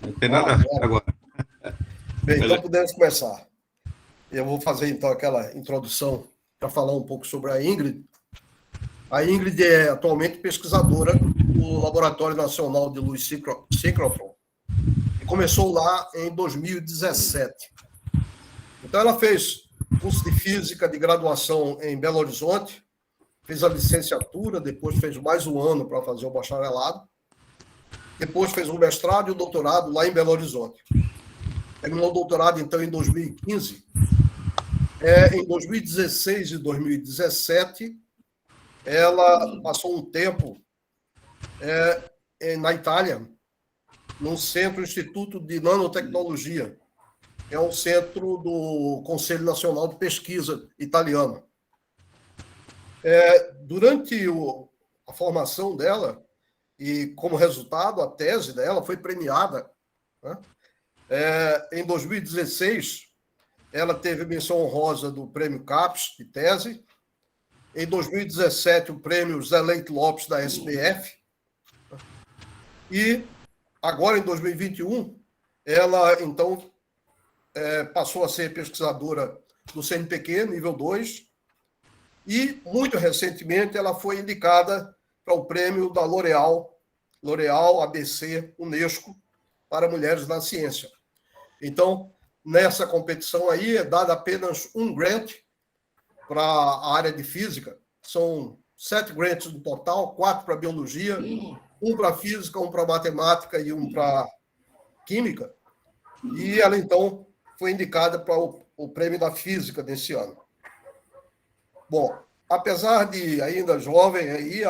Não tem nada a ver agora. Bem, então podemos começar. Eu vou fazer, então, aquela introdução para falar um pouco sobre a Ingrid. A Ingrid é atualmente pesquisadora do Laboratório Nacional de Luz Síncrotron e começou lá em 2017. Então, ela fez curso de Física de graduação em Belo Horizonte, fez a licenciatura, depois fez mais um ano para fazer o bacharelado, depois fez o mestrado e o doutorado lá em Belo Horizonte. Terminou o doutorado, então, em 2015. Em 2016 e 2017, ela passou um tempo na Itália, no Centro Instituto de Nanotecnologia, que é um centro do Conselho Nacional de Pesquisa italiano. Durante a formação dela, e como resultado, a tese dela foi premiada, né? Em 2016, ela teve menção honrosa do Prêmio CAPES, de tese. Em 2017, o Prêmio Zé Leite Lopes, da SBF. E agora, em 2021, ela, então, passou a ser pesquisadora do CNPq, nível 2, e, muito recentemente, ela foi indicada para o prêmio da L'Oréal, ABC, Unesco, para mulheres na ciência. Então, nessa competição aí, é dado apenas um grant para a área de física. São 7 grants no total, 4 para biologia, um para física, um para matemática e um para química. E ela, então, foi indicada para o prêmio da física desse ano. Bom, apesar de ainda jovem, aí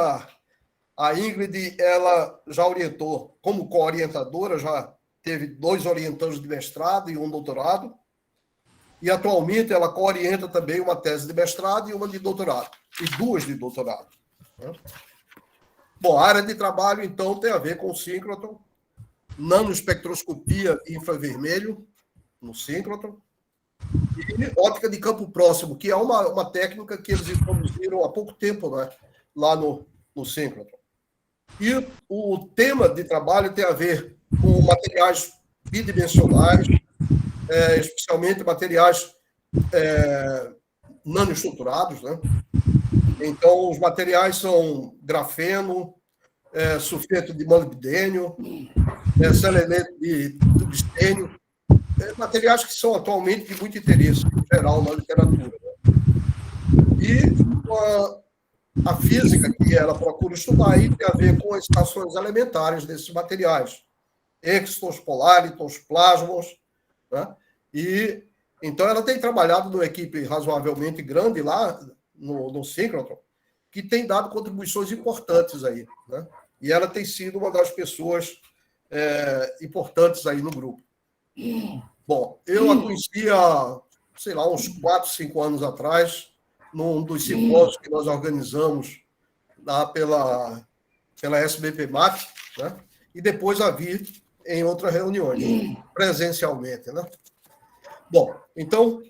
a Ingrid, ela já orientou, como co-orientadora, já teve 2 orientandos de mestrado e um doutorado, e atualmente ela co-orienta também uma tese de mestrado e uma de doutorado, e 2 de doutorado. Bom, a área de trabalho, então, tem a ver com o síncrotron, nanoespectroscopia infravermelho no síncrotron, e óptica de campo próximo, que é uma técnica que eles introduziram há pouco tempo, né, lá no síncrotron. E o tema de trabalho tem a ver com materiais bidimensionais, especialmente materiais nanoestruturados, né? Então, os materiais são grafeno, sulfeto de molibdênio, selenido de tungstênio, materiais que são atualmente de muito interesse, em geral, na literatura. Né? E a física que ela procura estudar aí tem a ver com as estações elementares desses materiais, extons, polárítons, plasmons, né? E então ela tem trabalhado numa equipe razoavelmente grande lá no síncrotron, que tem dado contribuições importantes aí, né? E ela tem sido uma das pessoas importantes aí no grupo. Bom, eu a conhecia, sei lá, uns 4, 5 anos atrás, num dos simpósios que nós organizamos lá pela SBPMAT, né? E depois a vi em outras reuniões, presencialmente, né? Bom, então,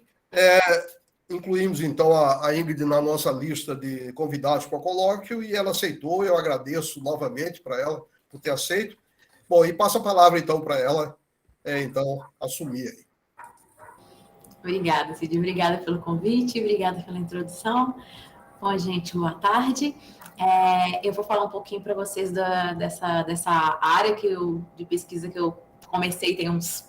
incluímos, então, a Ingrid na nossa lista de convidados para o colóquio e ela aceitou, eu agradeço novamente para ela por ter aceito. Bom, e passo a palavra, então, para ela, então, assumir aí. Obrigada, Cid. Obrigada pelo convite, obrigada pela introdução. Bom, gente, boa tarde. Eu vou falar um pouquinho para vocês dessa área de pesquisa que eu comecei tem uns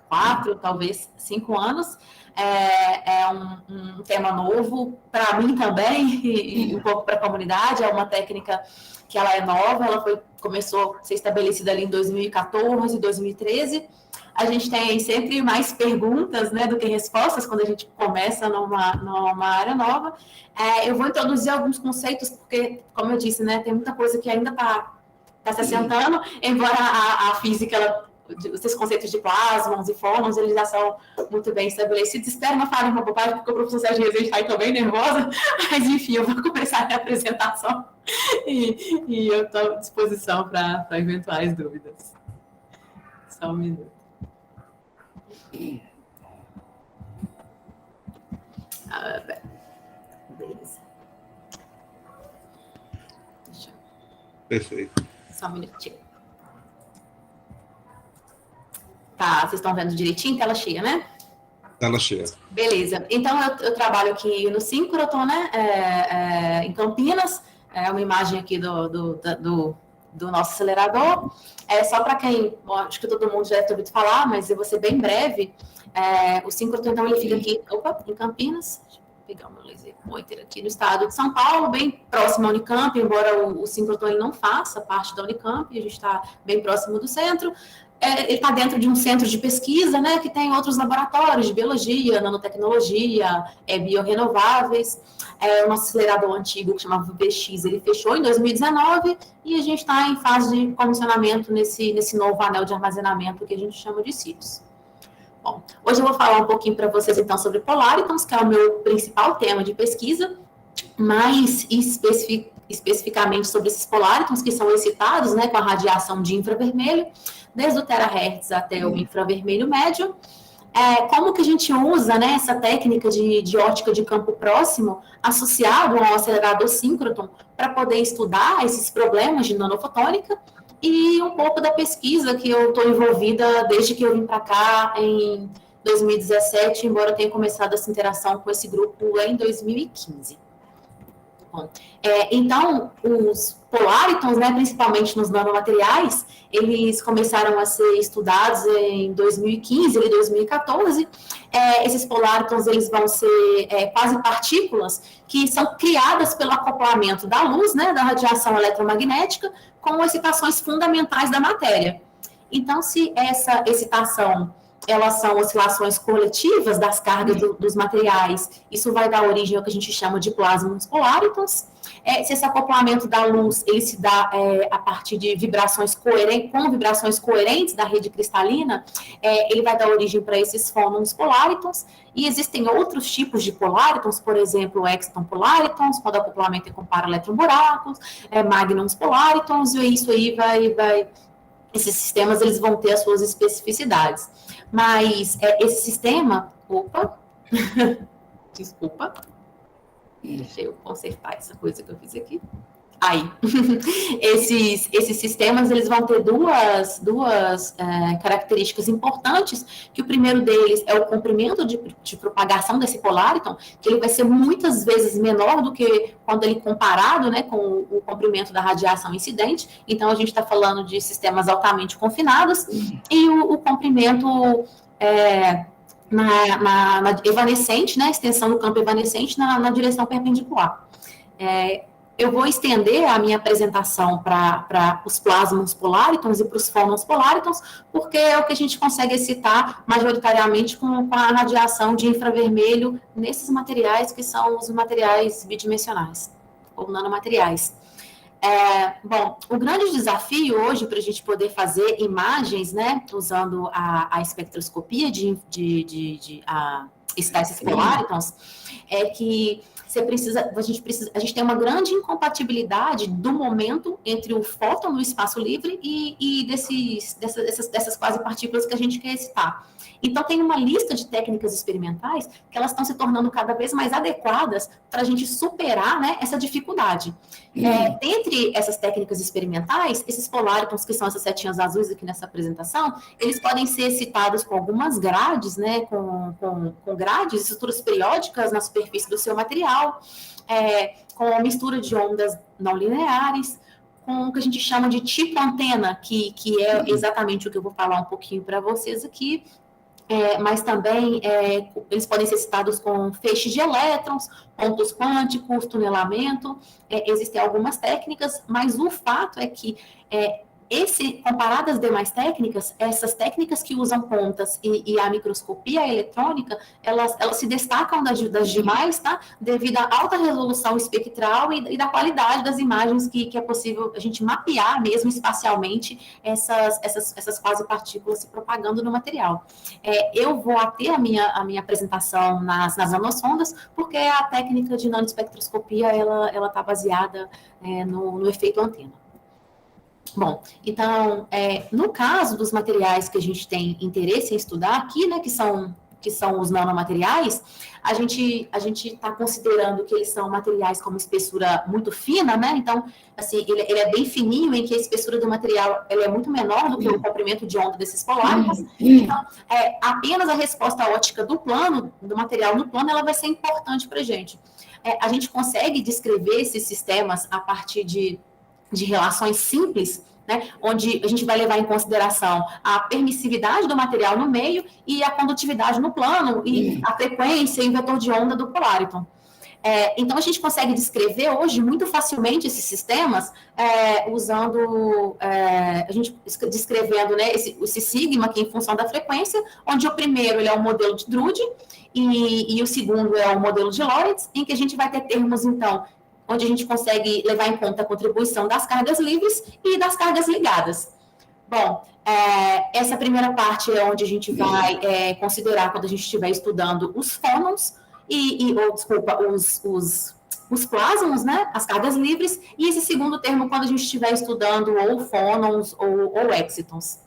4, talvez 5 anos. É um tema novo para mim também e um pouco para a comunidade. É uma técnica que ela é nova, começou a ser estabelecida ali em 2014, 2013. A gente tem sempre mais perguntas, né, do que respostas quando a gente começa numa área nova. Eu vou introduzir alguns conceitos, porque, como eu disse, né, tem muita coisa que ainda está se assentando, embora a física, esses conceitos de plasmons e fótons, eles já são muito bem estabelecidos. Espero não falar uma bobagem, porque o professor Sérgio Rezende está aí também nervosa, mas, enfim, eu vou começar a apresentação e eu estou à disposição para eventuais dúvidas. Só um minuto. Beleza. Perfeito. Só um minutinho. Tá, vocês estão vendo direitinho, tela cheia, né? Tela cheia. Beleza. Então, eu trabalho aqui no síncroton, né? Em Campinas. É uma imagem aqui do nosso acelerador. Só para quem, bom, acho que todo mundo já deve ter ouvido falar, mas eu vou ser bem breve. O síncroton, então, ele fica aqui, em Campinas. Deixa eu pegar o meu laser pointer aqui no estado de São Paulo, bem próximo à Unicamp, embora o síncroton não faça parte da Unicamp, a gente está bem próximo do centro. Ele está dentro de um centro de pesquisa, né, que tem outros laboratórios de biologia, nanotecnologia, biorrenováveis. O nosso acelerador antigo, que chamava VX, ele fechou em 2019 e a gente está em fase de comissionamento nesse novo anel de armazenamento que a gente chama de CIPS. Bom, hoje eu vou falar um pouquinho para vocês, então, sobre polaritons, que é o meu principal tema de pesquisa, mais especificamente sobre esses polaritons que são excitados, né, com a radiação de infravermelho, desde o terahertz até o infravermelho médio. Como que a gente usa, né, essa técnica de ótica de campo próximo associado ao acelerador síncroton para poder estudar esses problemas de nanofotônica e um pouco da pesquisa que eu estou envolvida desde que eu vim para cá em 2017, embora eu tenha começado essa interação com esse grupo em 2015. Bom, então, os polaritons, né, principalmente nos nanomateriais, eles começaram a ser estudados em 2015 e 2014. Esses polaritons, eles vão ser quase partículas que são criadas pelo acoplamento da luz, né, da radiação eletromagnética, com excitações fundamentais da matéria. Então, se essa excitação elas são oscilações coletivas das cargas dos materiais, isso vai dar origem ao que a gente chama de plasmons polaritons. Se esse acoplamento da luz, ele se dá a partir de vibrações coerentes da rede cristalina, ele vai dar origem para esses fônons polaritons, e existem outros tipos de polaritons, por exemplo, exton polaritons, quando o acoplamento é com para-eletroburacos, magnons polaritons, e isso aí esses sistemas, eles vão ter as suas especificidades. Mas esse sistema... Opa! Desculpa. Deixa eu consertar essa coisa que eu fiz aqui. Aí. Esses sistemas, eles vão ter duas características importantes, que o primeiro deles é o comprimento de propagação desse polariton, que ele vai ser muitas vezes menor do que quando ele comparado, né, com o comprimento da radiação incidente. Então, a gente está falando de sistemas altamente confinados, e o comprimento na evanescente, né, extensão do campo evanescente na direção perpendicular. Eu vou estender a minha apresentação para os plasmons polaritons e para os fônons polaritons, porque é o que a gente consegue excitar majoritariamente com a radiação de infravermelho nesses materiais que são os materiais bidimensionais, ou nanomateriais. Bom, o grande desafio hoje para a gente poder fazer imagens, né, usando a espectroscopia de excitar esses polaritons, é que a gente tem uma grande incompatibilidade do momento entre o fóton no espaço livre e dessas quase partículas que a gente quer excitar. Então, tem uma lista de técnicas experimentais que elas estão se tornando cada vez mais adequadas para a gente superar, né, essa dificuldade. Dentre essas técnicas experimentais, esses polaritons, que são essas setinhas azuis aqui nessa apresentação, eles podem ser excitados com algumas grades, né, com grades, estruturas periódicas na superfície do seu material, com a mistura de ondas não lineares, com o que a gente chama de tipo antena, que é exatamente o que eu vou falar um pouquinho para vocês aqui, mas também eles podem ser excitados com feixes de elétrons, pontos quânticos, tunelamento, existem algumas técnicas, mas o fato é que comparado às demais técnicas, essas técnicas que usam pontas e a microscopia eletrônica, elas se destacam das demais, tá? Devido à alta resolução espectral e da qualidade das imagens que é possível a gente mapear mesmo espacialmente essas quase partículas se propagando no material. Eu vou ater a minha apresentação nas nanosondas, porque a técnica de nanoespectroscopia, ela está baseada no efeito antena. Bom, então, no caso dos materiais que a gente tem interesse em estudar aqui, né, que que são os nanomateriais, a gente está considerando que eles são materiais com uma espessura muito fina, né? Então, assim, ele é bem fininho, em que a espessura do material ela é muito menor do que o comprimento de onda desses poláricos. Então, apenas a resposta ótica do plano, do material no plano, ela vai ser importante para a gente. A gente consegue descrever esses sistemas a partir de relações simples, né, onde a gente vai levar em consideração a permissividade do material no meio e a condutividade no plano, e a frequência e o vetor de onda do Polariton. Então, a gente consegue descrever hoje muito facilmente esses sistemas usando, a gente descrevendo, né, esse sigma aqui em função da frequência, onde o primeiro ele é o modelo de Drude e o segundo é o modelo de Lorentz, em que a gente vai ter termos, então, onde a gente consegue levar em conta a contribuição das cargas livres e das cargas ligadas. Bom, essa primeira parte é onde a gente vai considerar quando a gente estiver estudando os fônons, os plasmons, né, as cargas livres, e esse segundo termo quando a gente estiver estudando ou fônons ou excitons.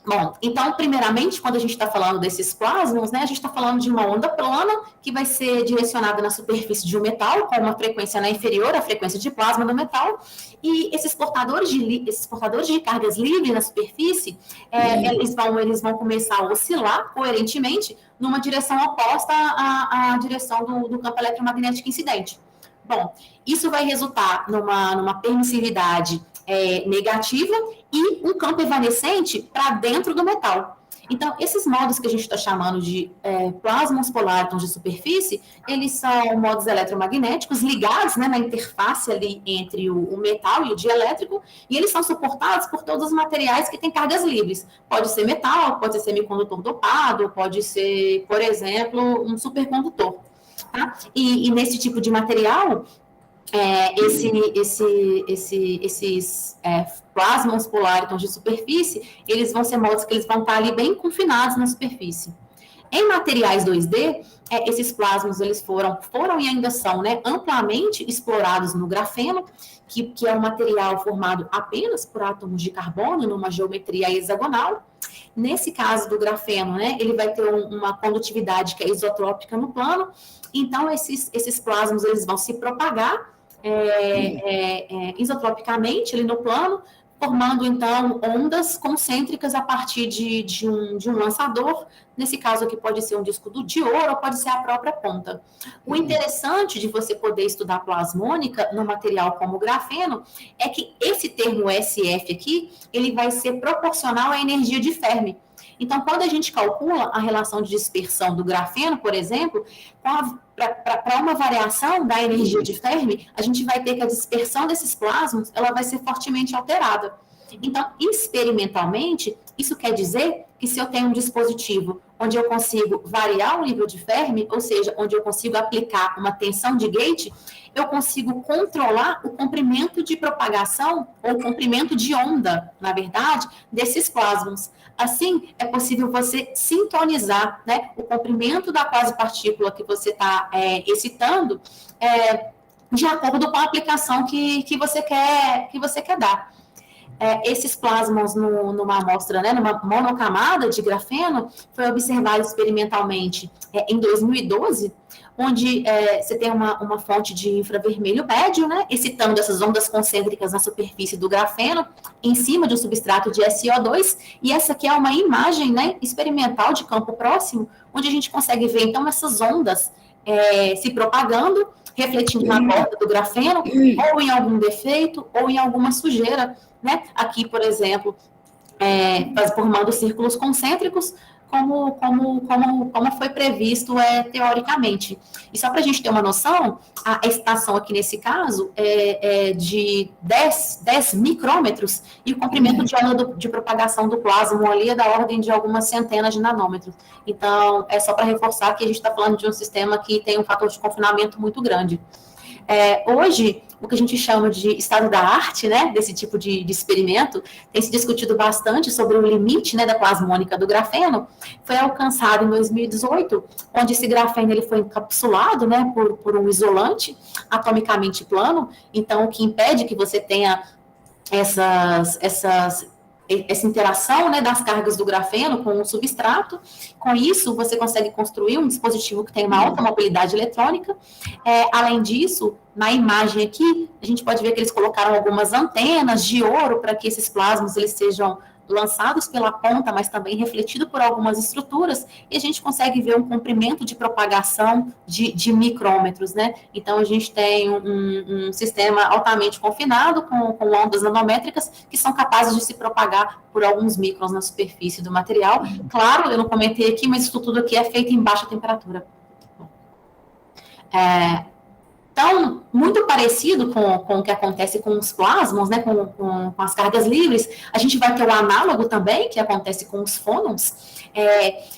Bom, então, primeiramente, quando a gente está falando desses plasmons, né, a gente está falando de uma onda plana que vai ser direcionada na superfície de um metal, com uma frequência inferior à frequência de plasma do metal, e esses portadores de cargas livres na superfície, eles vão começar a oscilar coerentemente numa direção oposta à direção do campo eletromagnético incidente. Bom, isso vai resultar numa permissividade negativa e um campo evanescente para dentro do metal. Então, esses modos que a gente está chamando de plasmons poláricos de superfície, eles são modos eletromagnéticos ligados, né, na interface ali entre o metal e o dielétrico, e eles são suportados por todos os materiais que têm cargas livres. Pode ser metal, pode ser semicondutor dopado, pode ser, por exemplo, um supercondutor. Tá? E nesse tipo de material, esses plasmons poláricos de superfície, eles vão ser modos que eles vão estar ali bem confinados na superfície. Em materiais 2D, esses plasmons eles foram e ainda são, né, amplamente explorados no grafeno, que é um material formado apenas por átomos de carbono numa geometria hexagonal. Nesse caso do grafeno, né, ele vai ter uma condutividade que é isotrópica no plano. Então, esses plasmons eles vão se propagar isotropicamente ali no plano, formando, então, ondas concêntricas a partir de um lançador. Nesse caso aqui pode ser um disco de ouro ou pode ser a própria ponta. O interessante de você poder estudar plasmônica no material como o grafeno é que esse termo SF aqui, ele vai ser proporcional à energia de Fermi. Então, quando a gente calcula a relação de dispersão do grafeno, por exemplo, para uma variação da energia de Fermi, a gente vai ter que a dispersão desses plasmons ela vai ser fortemente alterada. Então, experimentalmente, isso quer dizer que se eu tenho um dispositivo onde eu consigo variar o nível de Fermi, ou seja, onde eu consigo aplicar uma tensão de gate, eu consigo controlar o comprimento de propagação, ou comprimento de onda, na verdade, desses plasmons. Assim, é possível você sintonizar, né, o comprimento da quasi-partícula que você está excitando de acordo com a aplicação que você quer dar. Esses plasmons numa amostra, né, numa monocamada de grafeno, foi observado experimentalmente em 2012, onde você tem uma fonte de infravermelho médio, né, excitando essas ondas concêntricas na superfície do grafeno, em cima de um substrato de SiO2, e essa aqui é uma imagem, né, experimental de campo próximo, onde a gente consegue ver, então, essas ondas se propagando, refletindo na borda do grafeno, ou em algum defeito, ou em alguma sujeira, né? Aqui, por exemplo, formando círculos concêntricos, como foi previsto teoricamente. E só para a gente ter uma noção, a excitação aqui nesse caso é de 10 micrômetros, e o comprimento de onda de propagação do plasma ali é da ordem de algumas centenas de nanômetros. Então, é só para reforçar que a gente está falando de um sistema que tem um fator de confinamento muito grande. Hoje, o que a gente chama de estado da arte, né, desse tipo de experimento, tem se discutido bastante sobre o limite, né, da plasmônica do grafeno, foi alcançado em 2018, onde esse grafeno ele foi encapsulado, né, por um isolante atomicamente plano, então o que impede que você tenha essas essa interação, né, das cargas do grafeno com o substrato. Com isso, você consegue construir um dispositivo que tem uma alta mobilidade eletrônica. Além disso, na imagem aqui, a gente pode ver que eles colocaram algumas antenas de ouro para que esses plasmas eles sejam lançados pela ponta, mas também refletido por algumas estruturas, e a gente consegue ver um comprimento de propagação de micrômetros, né? Então, a gente tem um sistema altamente confinado, com ondas nanométricas, que são capazes de se propagar por alguns microns na superfície do material. Claro, eu não comentei aqui, mas isso tudo aqui é feito em baixa temperatura. Então, muito parecido com o que acontece com os plasmons, né, com as cargas livres, a gente vai ter o análogo também, que acontece com os fônons.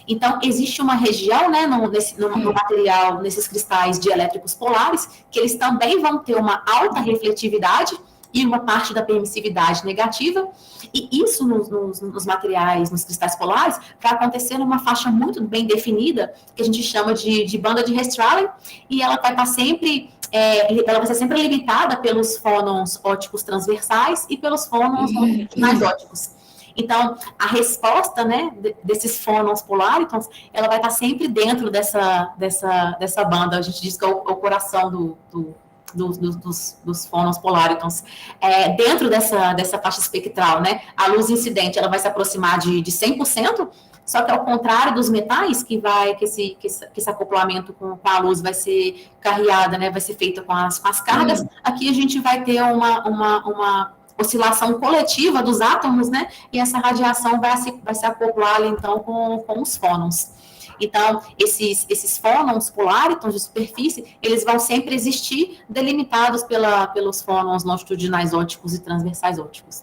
Então, existe uma região, né, no material, nesses cristais dielétricos polares, que eles também vão ter uma alta refletividade e uma parte da permissividade negativa, e isso nos materiais, nos cristais polares, vai acontecer numa faixa muito bem definida, que a gente chama de banda de Hertzsprung, e ela vai estar sempre... ela vai ser sempre limitada pelos fônons óticos transversais e pelos fônons mais óticos. Então, a resposta, né, desses fônons polárítons, ela vai estar sempre dentro dessa banda. A gente diz que é o coração dos fônons polárítons. Dentro dessa faixa espectral, né, a luz incidente, ela vai se aproximar de 100%, só que ao contrário dos metais, que esse acoplamento com a luz vai ser carreada, né, vai ser feito com as cargas, aqui a gente vai ter uma oscilação coletiva dos átomos, né, e essa radiação vai se acoplar, então, com os fônons. Então, esses fônons polárítons de superfície, eles vão sempre existir, delimitados pelos fônons longitudinais óticos e transversais óticos.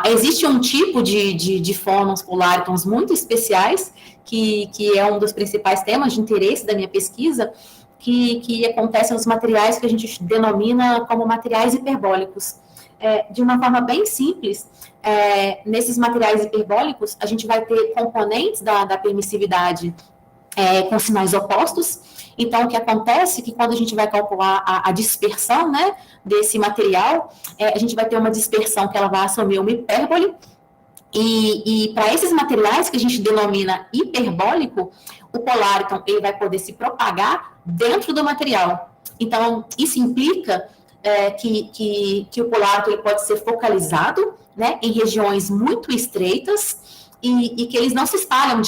Existe um tipo de fônons polárítons muito especiais, que é um dos principais temas de interesse da minha pesquisa, que acontece nos materiais que a gente denomina como materiais hiperbólicos. De uma forma bem simples, nesses materiais hiperbólicos, a gente vai ter componentes da permissividade com sinais opostos. Então, o que acontece é que quando a gente vai calcular a dispersão, né, desse material, a gente vai ter uma dispersão que ela vai assumir uma hipérbole, e para esses materiais que a gente denomina hiperbólico, o poláriton ele vai poder se propagar dentro do material. Então, isso implica que o poláriton ele pode ser focalizado, né, em regiões muito estreitas, e que eles não se espalham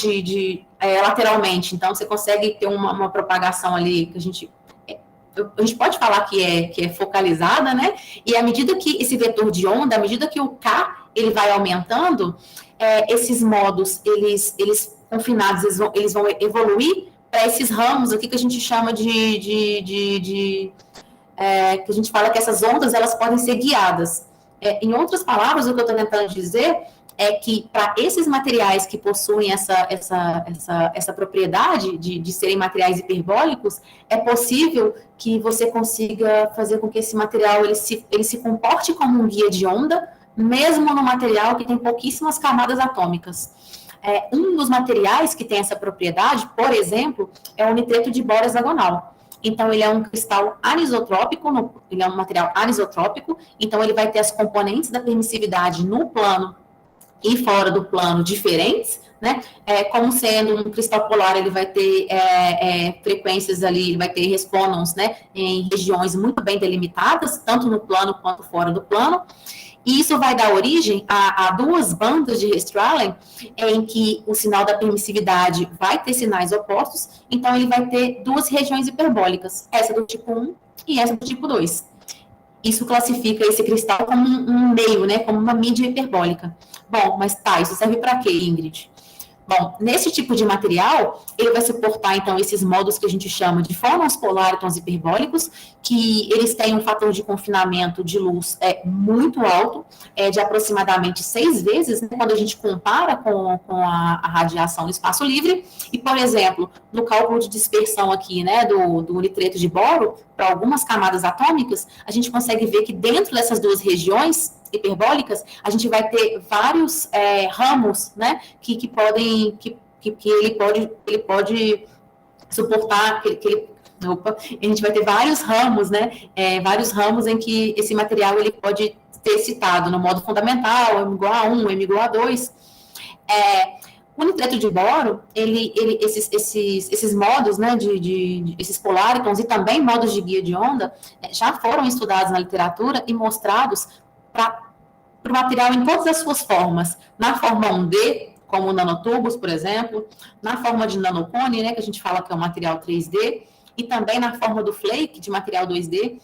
lateralmente. Então, você consegue ter uma propagação ali que a gente pode falar que é focalizada, né? E à medida que esse vetor de onda, à medida que o K ele vai aumentando, esses modos, eles confinados, eles vão evoluir para esses ramos aqui que a gente chama que a gente fala que essas ondas, elas podem ser guiadas. Em outras palavras, o que eu estou tentando dizer é que para esses materiais que possuem essa propriedade de serem materiais hiperbólicos, é possível que você consiga fazer com que esse material ele se comporte como um guia de onda, mesmo no material que tem pouquíssimas camadas atômicas. Um dos materiais que tem essa propriedade, por exemplo, é o nitreto de boro hexagonal. Então, ele é um cristal anisotrópico, ele é um material anisotrópico, então ele vai ter as componentes da permissividade no plano e fora do plano diferentes, né? Como sendo um cristal polar, ele vai ter frequências ali, ele vai ter respondons, né, em regiões muito bem delimitadas, tanto no plano quanto fora do plano. E isso vai dar origem a duas bandas de Hertzsprung, em que o sinal da permissividade vai ter sinais opostos, então ele vai ter duas regiões hiperbólicas, essa do tipo 1 e essa do tipo 2. Isso classifica esse cristal como um meio, né, como uma mídia hiperbólica. Bom, mas tá, isso serve para quê, Ingrid? Bom, nesse tipo de material, ele vai suportar, então, esses modos que a gente chama de fônons polárítons hiperbólicos, que eles têm um fator de confinamento de luz muito alto, de aproximadamente 6 vezes, né, quando a gente compara com a radiação no espaço livre. E, por exemplo, no cálculo de dispersão aqui, né, do nitreto de boro, para algumas camadas atômicas, a gente consegue ver que dentro dessas duas regiões hiperbólicas, a gente vai ter vários ramos, né, que ele pode suportar, que a gente vai ter vários ramos, né? Vários ramos em que esse material ele pode ser citado no modo fundamental, M igual a 1, M igual a 2. O nitreto de boro, esses modos, né, esses poláricons e também modos de guia de onda, já foram estudados na literatura e mostrados para o material em todas as suas formas. Na forma 1D, como nanotubos, por exemplo, na forma de nanocone, né, que a gente fala que é um material 3D, e também na forma do flake, de material 2D,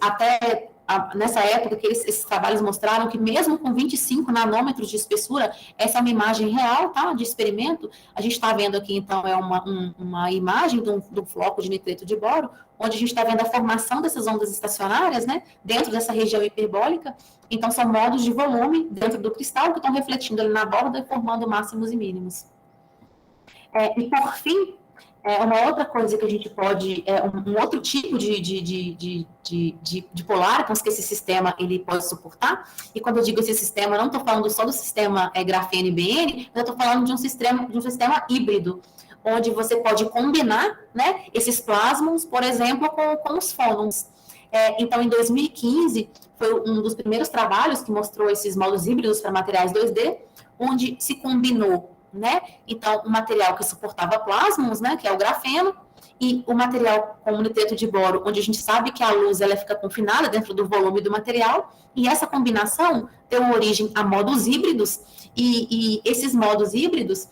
até nessa época que esses trabalhos mostraram que mesmo com 25 nanômetros de espessura, essa é uma imagem real, tá, de experimento. A gente está vendo aqui, então, uma imagem de um floco de nitreto de boro, onde a gente está vendo a formação dessas ondas estacionárias, né, dentro dessa região hiperbólica. Então, são modos de volume dentro do cristal que estão refletindo ali na borda e formando máximos e mínimos. E, por fim, uma outra coisa que a gente pode, um outro tipo de poláricons que esse sistema ele pode suportar, e quando eu digo esse sistema, não estou falando só do sistema grafeno-IBN, eu estou falando de um sistema híbrido, onde você pode combinar, né, esses plasmons, por exemplo, com os fônons. Então, em 2015, foi um dos primeiros trabalhos que mostrou esses modos híbridos para materiais 2D, onde se combinou, né? Então, o material que suportava plasmons, né, que é o grafeno, e o material com o nitreto de boro, onde a gente sabe que a luz ela fica confinada dentro do volume do material, e essa combinação deu origem a modos híbridos, e esses modos híbridos,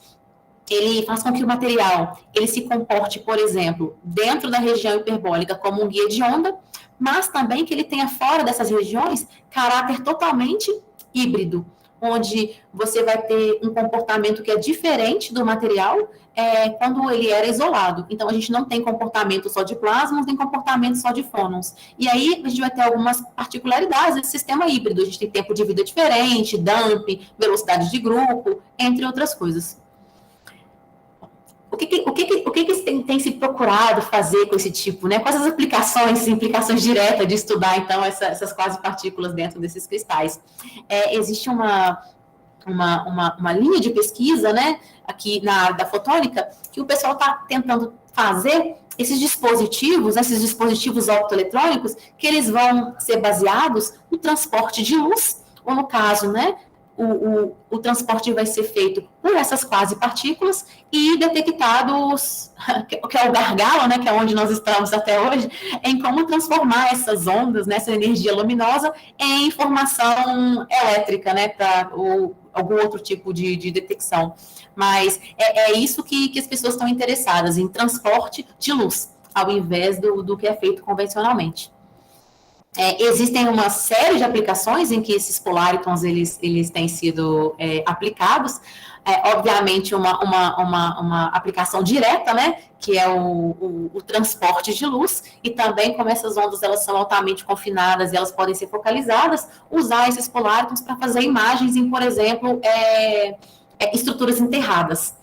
ele faz com que o material ele se comporte, por exemplo, dentro da região hiperbólica como um guia de onda, mas também que ele tenha fora dessas regiões caráter totalmente híbrido, onde você vai ter um comportamento que é diferente do material quando ele era isolado. Então, a gente não tem comportamento só de plasmons, nem comportamento só de fônons. E aí, a gente vai ter algumas particularidades desse sistema híbrido. A gente tem tempo de vida diferente, dumping, velocidade de grupo, entre outras coisas. O que tem se procurado fazer com esse tipo, né? Quais as implicações diretas de estudar, então, essas quase partículas dentro desses cristais? Existe uma linha de pesquisa, né, aqui na área da fotônica, que o pessoal está tentando fazer esses dispositivos optoeletrônicos, que eles vão ser baseados no transporte de luz, ou no caso, né, o transporte vai ser feito por essas quase partículas e detectados, que é o gargalo, né, que é onde nós estamos até hoje, em como transformar essas ondas, né, essa energia luminosa, em informação elétrica, né, para algum outro tipo de detecção. Mas é isso que as pessoas estão interessadas, em transporte de luz, ao invés do que é feito convencionalmente. Existem uma série de aplicações em que esses poláricons eles têm sido aplicados. Obviamente, uma aplicação direta, né, que é o transporte de luz, e também como essas ondas elas são altamente confinadas e elas podem ser focalizadas, usar esses poláricons para fazer imagens em, por exemplo, estruturas enterradas.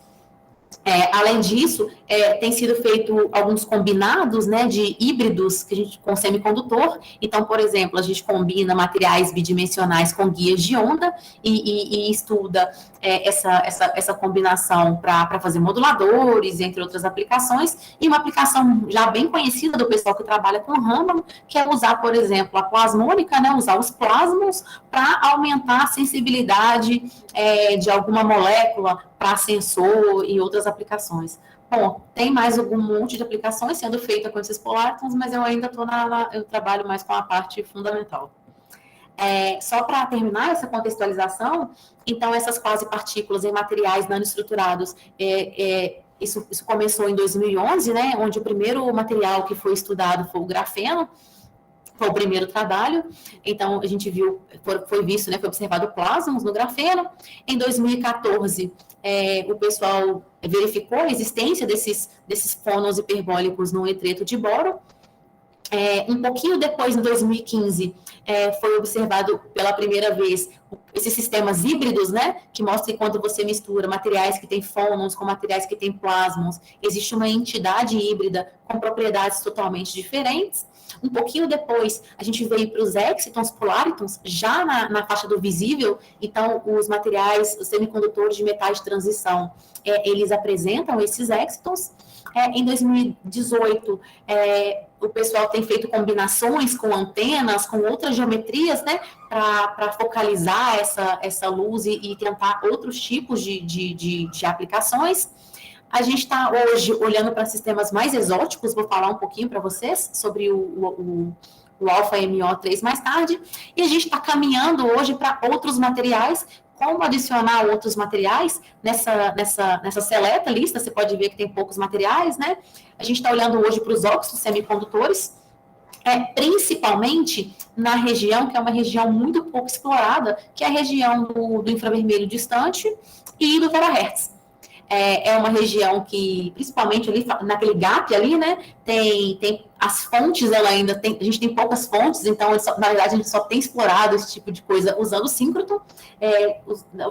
Além disso, tem sido feito alguns combinados, né, de híbridos que a gente, com semicondutor. Então, por exemplo, a gente combina materiais bidimensionais com guias de onda e estuda essa combinação para fazer moduladores, entre outras aplicações. E uma aplicação já bem conhecida do pessoal que trabalha com Raman, que é usar, por exemplo, a plasmônica, né, usar os plasmons para aumentar a sensibilidade de alguma molécula para sensor e outras aplicações. Bom, tem mais algum monte de aplicações sendo feita com esses poláricons, mas eu ainda eu trabalho mais com a parte fundamental. Só para terminar essa contextualização, então essas quase partículas em materiais nanoestruturados, isso começou em 2011, né, onde o primeiro material que foi estudado foi o grafeno, foi o primeiro trabalho. Então, a gente viu, foi visto, né, foi observado plasmons no grafeno. Em 2014, o pessoal verificou a existência desses fônons hiperbólicos no nitreto de boro. Um pouquinho depois, em 2015, foi observado pela primeira vez esses sistemas híbridos, né, que mostra que quando você mistura materiais que têm fônons com materiais que têm plasmons, existe uma entidade híbrida com propriedades totalmente diferentes. Um pouquinho depois, a gente veio para os excitons, polaritons, já na faixa do visível. Então, os materiais, os semicondutores de metais de transição, eles apresentam esses excitons. Em 2018, o pessoal tem feito combinações com antenas, com outras geometrias, né, para focalizar essa luz e tentar outros tipos de aplicações. A gente está hoje olhando para sistemas mais exóticos, vou falar um pouquinho para vocês sobre o alfa MO3 mais tarde, e a gente está caminhando hoje para outros materiais. Como adicionar outros materiais nessa seleta lista, você pode ver que tem poucos materiais, né? A gente está olhando hoje para os óxidos semicondutores, principalmente na região, que é uma região muito pouco explorada, que é a região do infravermelho distante e do terahertz. É uma região que, principalmente ali, naquele gap ali, né, tem as fontes, a gente tem poucas fontes, então, na verdade, a gente só tem explorado esse tipo de coisa usando o síncroton,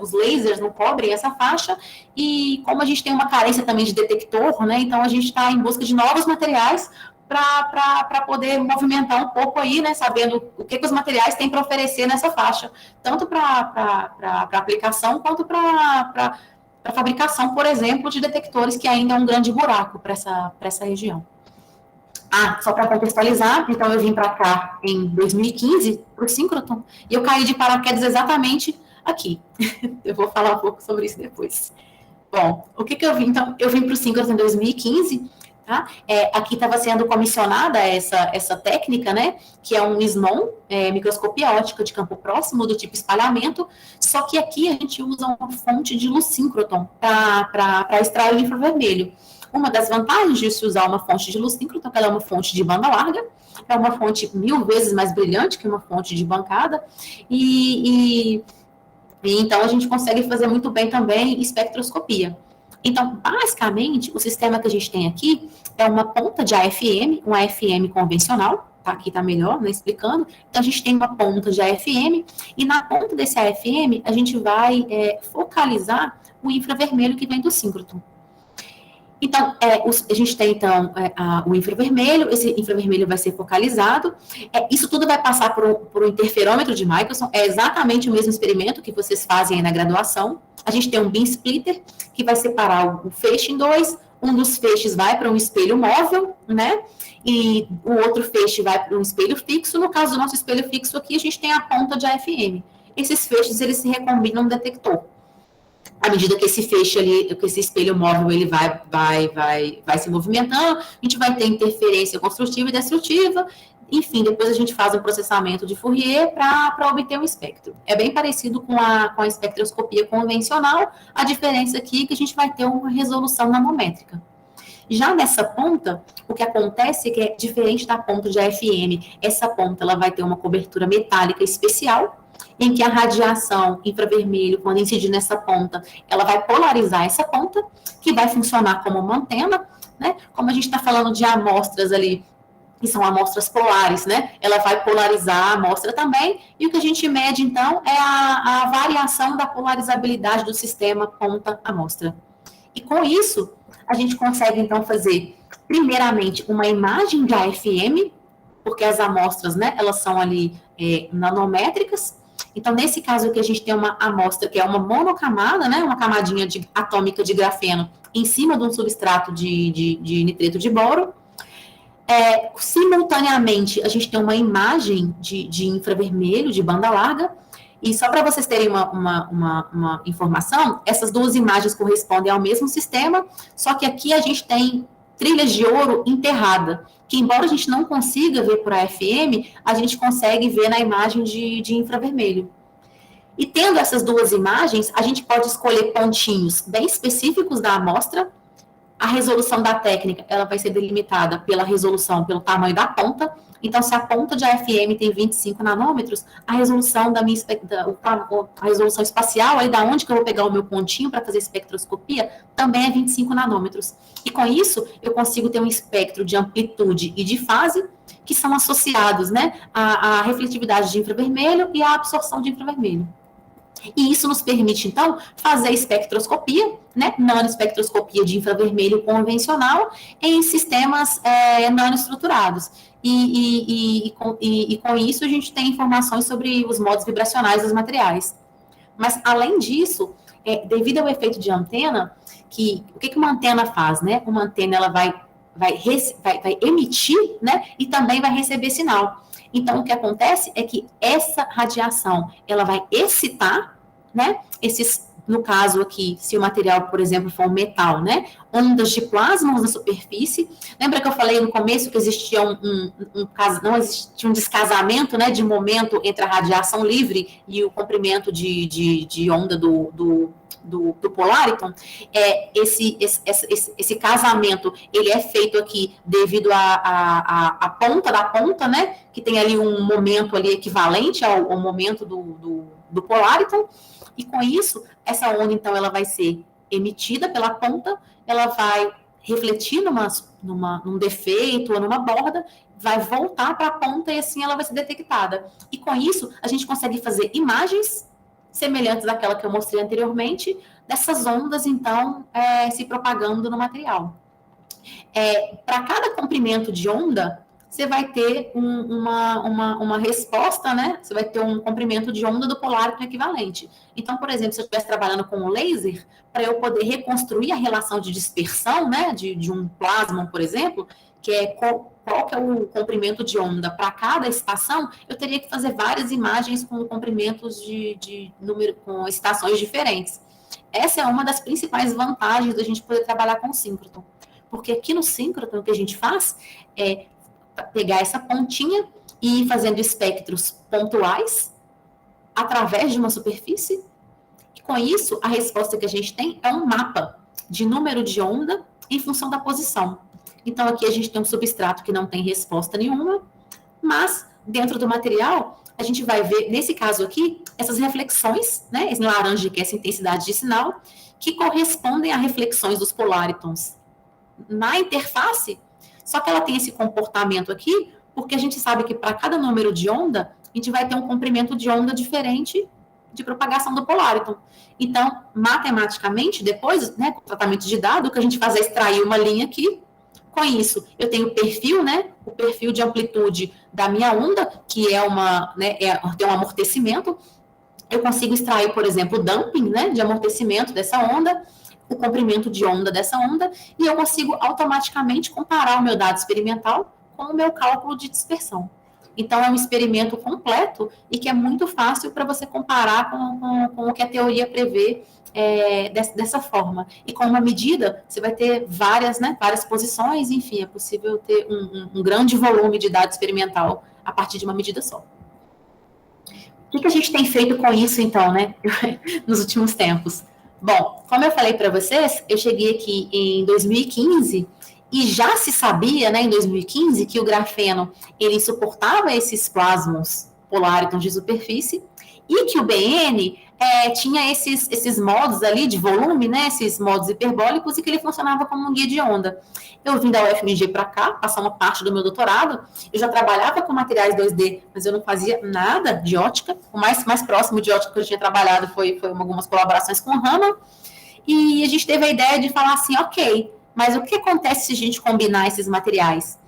os lasers não cobrem essa faixa, e como a gente tem uma carência também de detector, né, então a gente está em busca de novos materiais para poder movimentar um pouco aí, né, sabendo o que os materiais têm para oferecer nessa faixa, tanto para aplicação quanto para fabricação, por exemplo, de detectores, que ainda é um grande buraco para essa região. Só para contextualizar, então eu vim para cá em 2015, para o síncroton, e eu caí de paraquedas exatamente aqui. Eu vou falar um pouco sobre isso depois. Bom, o que eu vim? Então, eu vim para o síncroton em 2015, tá? Aqui estava sendo comissionada essa técnica, né, que é um SMON, microscopia óptica de campo próximo, do tipo espalhamento, só que aqui a gente usa uma fonte de luz síncroton para extrair o infravermelho. Uma das vantagens de se usar uma fonte de luz síncroton é que ela é uma fonte de banda larga, é uma fonte 1000 vezes mais brilhante que uma fonte de bancada, e então a gente consegue fazer muito bem também espectroscopia. Então, basicamente, o sistema que a gente tem aqui é uma ponta de AFM, um AFM convencional, tá? Aqui está melhor, né, explicando. Então, a gente tem uma ponta de AFM, e na ponta desse AFM, a gente vai focalizar o infravermelho que vem do síncroton. Então, a gente tem, então, o infravermelho, esse infravermelho vai ser focalizado, isso tudo vai passar por um interferômetro de Michelson, é exatamente o mesmo experimento que vocês fazem aí na graduação. A gente tem um beam splitter, que vai separar o feixe em dois, um dos feixes vai para um espelho móvel, né, e o outro feixe vai para um espelho fixo. No caso do nosso espelho fixo aqui, a gente tem a ponta de AFM. Esses feixes, eles se recombinam no detector. À medida que esse feixe ali, que esse espelho móvel, ele vai se movimentando, a gente vai ter interferência construtiva e destrutiva, enfim, depois a gente faz um processamento de Fourier para obter um espectro. É bem parecido com a espectroscopia convencional, a diferença aqui é que a gente vai ter uma resolução nanométrica. Já nessa ponta, o que acontece é que é diferente da ponta de AFM, essa ponta ela vai ter uma cobertura metálica especial, em que a radiação infravermelho, quando incidir nessa ponta, ela vai polarizar essa ponta, que vai funcionar como uma antena, né? Como a gente está falando de amostras ali, que são amostras polares, né? Ela vai polarizar a amostra também, e o que a gente mede, então, é a variação da polarizabilidade do sistema ponta-amostra. E com isso, a gente consegue, então, fazer, primeiramente, uma imagem de AFM, porque as amostras, né, elas são ali nanométricas. Então, nesse caso aqui, a gente tem uma amostra que é uma monocamada, né, uma camadinha atômica de grafeno em cima de um substrato de nitreto de boro. Simultaneamente, a gente tem uma imagem de infravermelho, de banda larga, e só para vocês terem uma informação, essas duas imagens correspondem ao mesmo sistema, só que aqui a gente tem trilhas de ouro enterrada, que embora a gente não consiga ver por AFM, a gente consegue ver na imagem de infravermelho. E tendo essas duas imagens, a gente pode escolher pontinhos bem específicos da amostra. A resolução da técnica, ela vai ser delimitada pela resolução, pelo tamanho da ponta. Então, se a ponta de AFM tem 25 nanômetros, a resolução a resolução espacial, aí da onde que eu vou pegar o meu pontinho para fazer espectroscopia, também é 25 nanômetros. E com isso, eu consigo ter um espectro de amplitude e de fase que são associados, né, à refletividade de infravermelho e à absorção de infravermelho. E isso nos permite, então, fazer espectroscopia, né, nanoespectroscopia de infravermelho convencional em sistemas nanoestruturados. E com isso a gente tem informações sobre os modos vibracionais dos materiais. Mas, além disso, devido ao efeito de antena, o que uma antena faz, né? Uma antena ela vai emitir, né? E também vai receber sinal. Então, o que acontece é que essa radiação, ela vai excitar, né? No caso aqui, se o material, por exemplo, for um metal, né? Ondas de plasmons na superfície. Lembra que eu falei no começo que existia não existia um descasamento, né? De momento entre a radiação livre e o comprimento de onda do Polariton? Esse casamento, ele é feito aqui devido à ponta da ponta, né? Que tem ali um momento ali equivalente ao momento do Polariton. E com isso, essa onda, então, ela vai ser emitida pela ponta, ela vai refletir num defeito ou numa borda, vai voltar para a ponta e assim ela vai ser detectada. E com isso, a gente consegue fazer imagens semelhantes àquela que eu mostrei anteriormente, dessas ondas, então, se propagando no material. Para cada comprimento de onda, você vai ter uma resposta, né? Você vai ter um comprimento de onda do Polariton equivalente. Então, por exemplo, se eu estivesse trabalhando com um laser, para eu poder reconstruir a relação de dispersão, né? De um plasma, por exemplo, que é qual que é o comprimento de onda para cada estação, eu teria que fazer várias imagens com comprimentos de número, com estações diferentes. Essa é uma das principais vantagens da gente poder trabalhar com o síncroton. Porque aqui no síncroton, o que a gente faz é pegar essa pontinha e ir fazendo espectros pontuais através de uma superfície. E com isso, a resposta que a gente tem é um mapa de número de onda em função da posição. Então, aqui a gente tem um substrato que não tem resposta nenhuma, mas dentro do material, a gente vai ver, nesse caso aqui, essas reflexões, né, esse laranja, que é essa intensidade de sinal, que correspondem a reflexões dos polaritons na interface. Só que ela tem esse comportamento aqui, porque a gente sabe que para cada número de onda, a gente vai ter um comprimento de onda diferente de propagação do Polariton. Então, matematicamente, depois, né, com o tratamento de dado, o que a gente faz é extrair uma linha aqui. Com isso, eu tenho o perfil, né, o perfil de amplitude da minha onda, que tem um amortecimento. Eu consigo extrair, por exemplo, o damping, né, de amortecimento dessa onda, o comprimento de onda dessa onda, e eu consigo automaticamente comparar o meu dado experimental com o meu cálculo de dispersão. Então, é um experimento completo e que é muito fácil para você comparar com o que a teoria prevê dessa forma. E com uma medida, você vai ter várias posições, enfim, é possível ter um grande volume de dado experimental a partir de uma medida só. O que a gente tem feito com isso, então, né, nos últimos tempos? Bom, como eu falei para vocês, eu cheguei aqui em 2015 e já se sabia, né, em 2015, que o grafeno ele suportava esses plasmons polaritons de superfície e que o BN tinha esses modos ali de volume, né, esses modos hiperbólicos, e que ele funcionava como um guia de onda. Eu vim da UFMG para cá, passar uma parte do meu doutorado, eu já trabalhava com materiais 2D, mas eu não fazia nada de ótica. O mais próximo de ótica que eu tinha trabalhado foi algumas colaborações com o Raman, e a gente teve a ideia de falar assim, ok, mas o que acontece se a gente combinar esses materiais?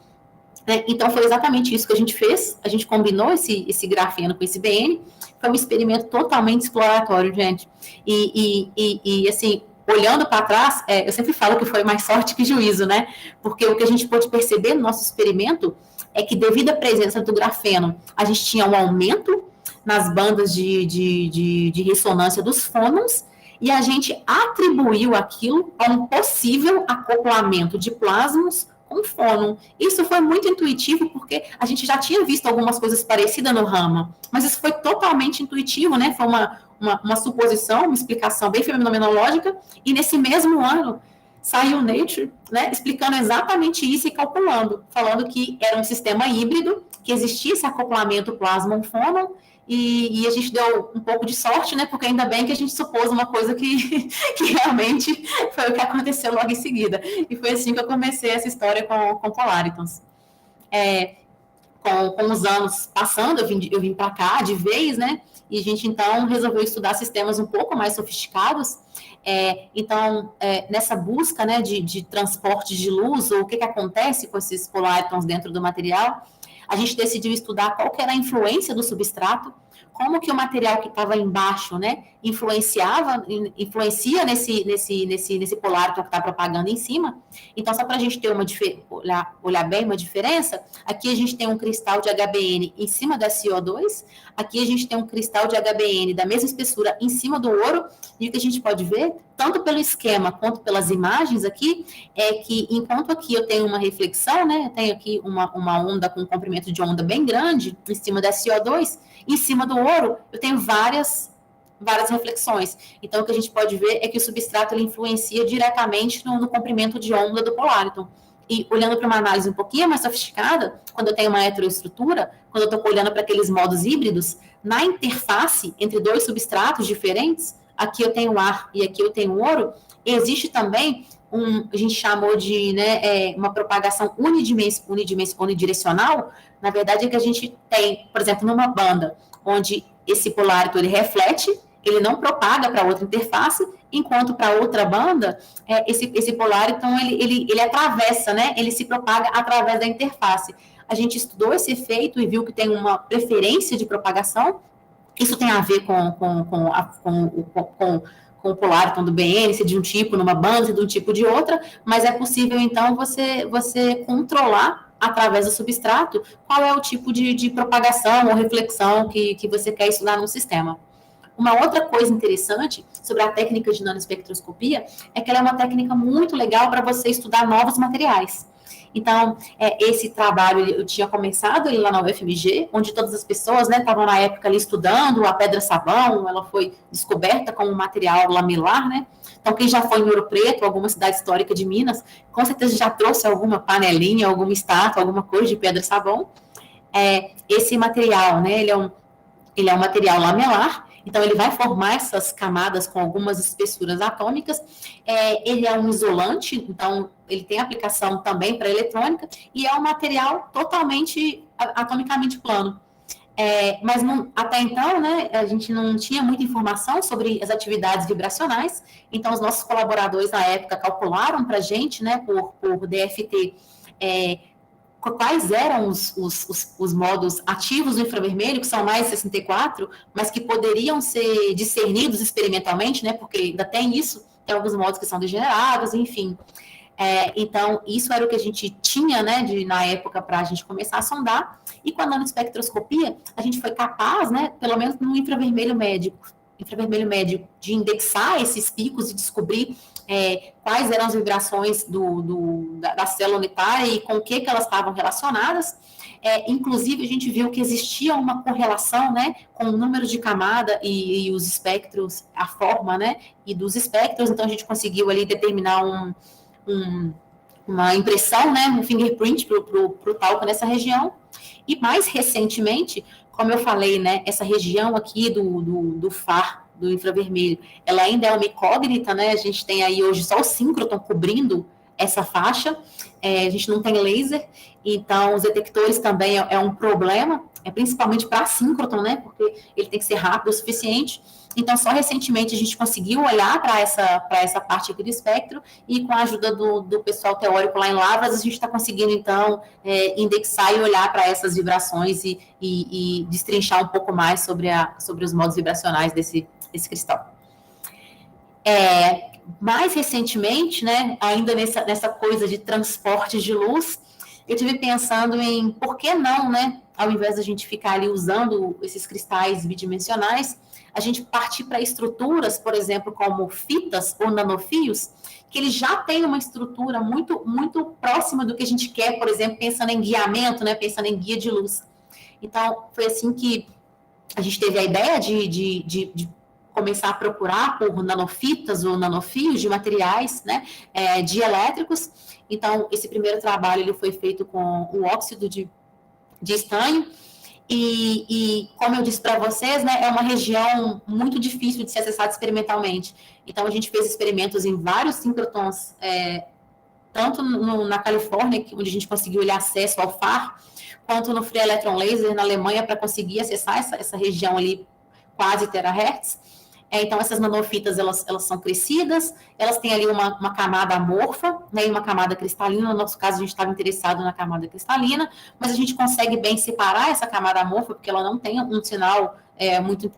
Então, foi exatamente isso que a gente fez. A gente combinou esse grafeno com esse BN. Foi um experimento totalmente exploratório, gente. E assim, olhando para trás, eu sempre falo que foi mais sorte que juízo, né? Porque o que a gente pôde perceber no nosso experimento é que, devido à presença do grafeno, a gente tinha um aumento nas bandas de ressonância dos fônons, e a gente atribuiu aquilo a um possível acoplamento de plasmons com fônon. Isso foi muito intuitivo, porque a gente já tinha visto algumas coisas parecidas no Raman, mas isso foi totalmente intuitivo, né? Foi uma suposição, uma explicação bem fenomenológica, e nesse mesmo ano saiu o Nature, né, explicando exatamente isso e calculando, falando que era um sistema híbrido, que existia esse acoplamento plasmon-fônon, e a gente deu um pouco de sorte, né, porque ainda bem que a gente supôs uma coisa que realmente foi o que aconteceu logo em seguida. E foi assim que eu comecei essa história com Polaritons. com os anos passando, eu vim para cá de vez, né? E a gente, então, resolveu estudar sistemas um pouco mais sofisticados. Então, nessa busca, né, de transporte de luz, ou o que acontece com esses polárons dentro do material, a gente decidiu estudar qual que era a influência do substrato, como que o material que estava embaixo, né, influencia nesse poláriton que está propagando em cima. Então, só para a gente ter olhar bem uma diferença, aqui a gente tem um cristal de HBN em cima da SiO2, aqui a gente tem um cristal de HBN da mesma espessura em cima do ouro, e o que a gente pode ver, tanto pelo esquema quanto pelas imagens aqui, é que enquanto aqui eu tenho uma reflexão, né, eu tenho aqui uma onda com um comprimento de onda bem grande em cima da SiO2, em cima do ouro eu tenho várias reflexões. Então, o que a gente pode ver é que o substrato ele influencia diretamente no comprimento de onda do poláriton. E olhando para uma análise um pouquinho mais sofisticada, quando eu tenho uma heteroestrutura, quando eu estou olhando para aqueles modos híbridos, na interface entre dois substratos diferentes, aqui eu tenho ar e aqui eu tenho ouro, existe também a gente chamou de, né, uma propagação unidirecional. Na verdade, é que a gente tem, por exemplo, numa banda, onde esse poláriton ele reflete, ele não propaga para outra interface, enquanto para outra banda, esse poláriton ele atravessa, né, ele se propaga através da interface. A gente estudou esse efeito e viu que tem uma preferência de propagação. Isso tem a ver com o poláriton do BN, se de um tipo numa banda, se de um tipo de outra, mas é possível, então, você controlar, através do substrato, qual é o tipo de propagação ou reflexão que você quer estudar no sistema. Uma outra coisa interessante sobre a técnica de nanoespectroscopia é que ela é uma técnica muito legal para você estudar novos materiais. Então, esse trabalho eu tinha começado lá na UFMG, onde todas as pessoas, né, estavam na época ali estudando a pedra-sabão, ela foi descoberta como um material lamelar, né? Então, quem já foi em Ouro Preto, alguma cidade histórica de Minas, com certeza já trouxe alguma panelinha, alguma estátua, alguma coisa de pedra-sabão. Esse material, né, ele é um material lamelar, então ele vai formar essas camadas com algumas espessuras atômicas. Ele é um isolante, então ele tem aplicação também para eletrônica, e é um material totalmente atomicamente plano. Mas até então, né, a gente não tinha muita informação sobre as atividades vibracionais, então os nossos colaboradores na época calcularam para a gente, né, por DFT, quais eram os modos ativos do infravermelho, que são mais 64, mas que poderiam ser discernidos experimentalmente, né, porque ainda tem isso, tem alguns modos que são degenerados, enfim. Então, isso era o que a gente tinha, né, na época, para a gente começar a sondar, e com a nanoespectroscopia, a gente foi capaz, né, pelo menos no infravermelho médio, de indexar esses picos e descobrir quais eram as vibrações da célula unitária e com o que elas estavam relacionadas. Inclusive, a gente viu que existia uma correlação, né, com o número de camada e os espectros, a forma, né, e dos espectros. Então, a gente conseguiu ali determinar uma impressão, né, um fingerprint para o talco nessa região. E mais recentemente, como eu falei, né, essa região aqui do FAR, do infravermelho, ela ainda é uma incógnita, né? A gente tem aí hoje só o síncroton cobrindo essa faixa, a gente não tem laser, então os detectores também é um problema, principalmente para síncroton, né? Porque ele tem que ser rápido o suficiente. Então, só recentemente a gente conseguiu olhar para essa parte aqui do espectro, e com a ajuda do pessoal teórico lá em Lavras, a gente está conseguindo, então, indexar e olhar para essas vibrações e destrinchar um pouco mais sobre os modos vibracionais desse cristal. Mais recentemente, né, ainda nessa coisa de transporte de luz, eu estive pensando em por que não, né, ao invés da gente ficar ali usando esses cristais bidimensionais, a gente partir para estruturas, por exemplo, como fitas ou nanofios, que eles já têm uma estrutura muito, muito próxima do que a gente quer, por exemplo, pensando em guiamento, né, pensando em guia de luz. Então, foi assim que a gente teve a ideia de começar a procurar por nanofitas ou nanofios de materiais, né, dielétricos. Então, esse primeiro trabalho ele foi feito com o óxido de estanho, e como eu disse para vocês, né, é uma região muito difícil de ser acessada experimentalmente. Então, a gente fez experimentos em vários síncrotons tanto na Califórnia, onde a gente conseguiu acesso ao FAR, quanto no Free Electron Laser na Alemanha, para conseguir acessar essa região ali quase terahertz. Então, essas nanofitas, elas são crescidas, elas têm ali uma camada amorfa, né, e uma camada cristalina. No nosso caso, a gente estava interessado na camada cristalina, mas a gente consegue bem separar essa camada amorfa, porque ela não tem um sinal muito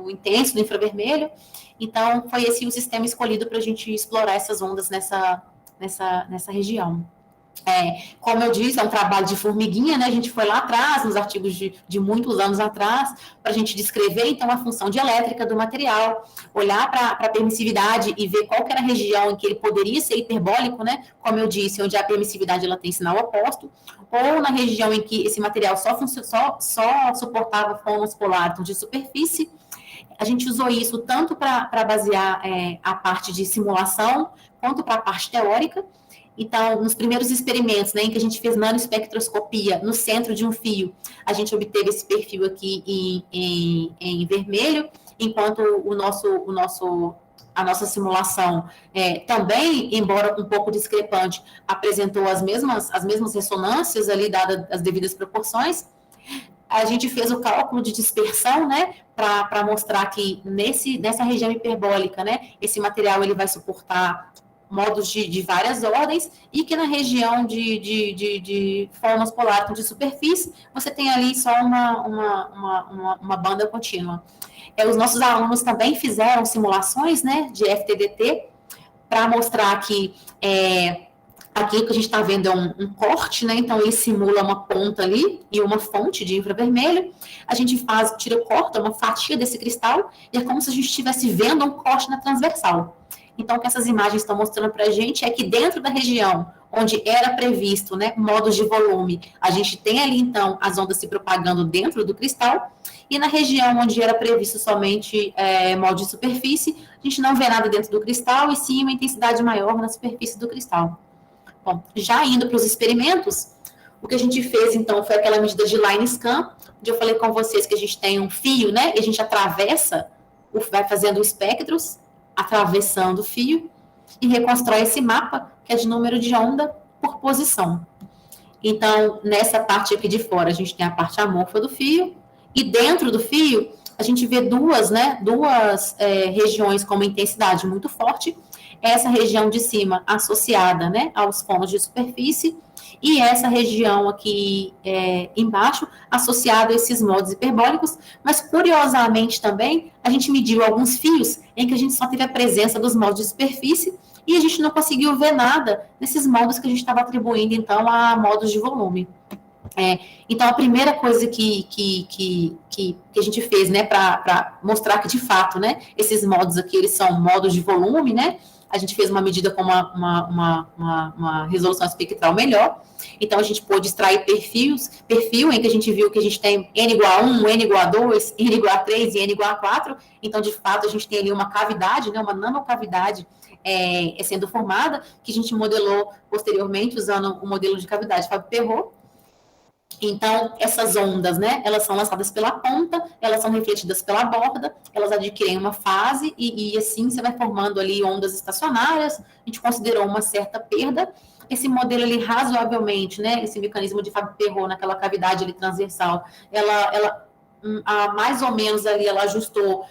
intenso do infravermelho. Então, foi esse o sistema escolhido para a gente explorar essas ondas nessa região. Como eu disse, é um trabalho de formiguinha, né? A gente foi lá atrás, nos artigos de muitos anos atrás, para a gente descrever, então, a função dielétrica do material, olhar para a permissividade e ver qual que era a região em que ele poderia ser hiperbólico, né? Como eu disse, onde a permissividade ela tem sinal oposto, ou na região em que esse material só suportava fônus polar de superfície. A gente usou isso tanto para basear a parte de simulação, quanto para a parte teórica. Então, nos primeiros experimentos, né, em que a gente fez nanoespectroscopia no centro de um fio, a gente obteve esse perfil aqui em vermelho, enquanto a nossa simulação também, embora um pouco discrepante, apresentou as mesmas ressonâncias ali, dadas as devidas proporções. A gente fez o cálculo de dispersão, né, para mostrar que nessa região hiperbólica, né, esse material ele vai suportar modos de várias ordens, e que na região de fônus polar de superfície, você tem ali só uma banda contínua. Os nossos alunos também fizeram simulações, né, de FTDT, para mostrar que aqui o que a gente está vendo é um corte, né, então ele simula uma ponta ali e uma fonte de infravermelho. A gente corta uma fatia desse cristal, e é como se a gente estivesse vendo um corte na transversal. Então, o que essas imagens estão mostrando para a gente é que dentro da região onde era previsto, né, modos de volume, a gente tem ali, então, as ondas se propagando dentro do cristal, e na região onde era previsto somente modo de superfície, a gente não vê nada dentro do cristal, e sim uma intensidade maior na superfície do cristal. Bom, já indo para os experimentos, o que a gente fez, então, foi aquela medida de line scan, onde eu falei com vocês que a gente tem um fio, né, e a gente vai fazendo espectros, atravessando o fio, e reconstrói esse mapa, que é de número de onda por posição. Então, nessa parte aqui de fora, a gente tem a parte amorfa do fio, e dentro do fio, a gente vê duas regiões com uma intensidade muito forte. Essa região de cima associada, né, aos fônus de superfície, e essa região aqui embaixo associada a esses modos hiperbólicos, mas curiosamente também a gente mediu alguns fios em que a gente só teve a presença dos modos de superfície, e a gente não conseguiu ver nada nesses modos que a gente estava atribuindo então a modos de volume. Então, a primeira coisa que a gente fez, né, para mostrar que de fato, né, esses modos aqui eles são modos de volume, né? A gente fez uma medida com uma resolução espectral melhor. Então, a gente pôde extrair perfil em que a gente viu que a gente tem N igual a 1, N igual a 2, N igual a 3 e N igual a 4. Então, de fato, a gente tem ali uma cavidade, né, uma nanocavidade sendo formada, que a gente modelou posteriormente usando o modelo de cavidade Fabry-Perot. Então, essas ondas, né, elas são lançadas pela ponta, elas são refletidas pela borda, elas adquirem uma fase, e assim você vai formando ali ondas estacionárias. A gente considerou uma certa perda. Esse modelo ali, razoavelmente, né, esse mecanismo de Fabry-Perot naquela cavidade ali transversal, ela mais ou menos ali, ela ajustou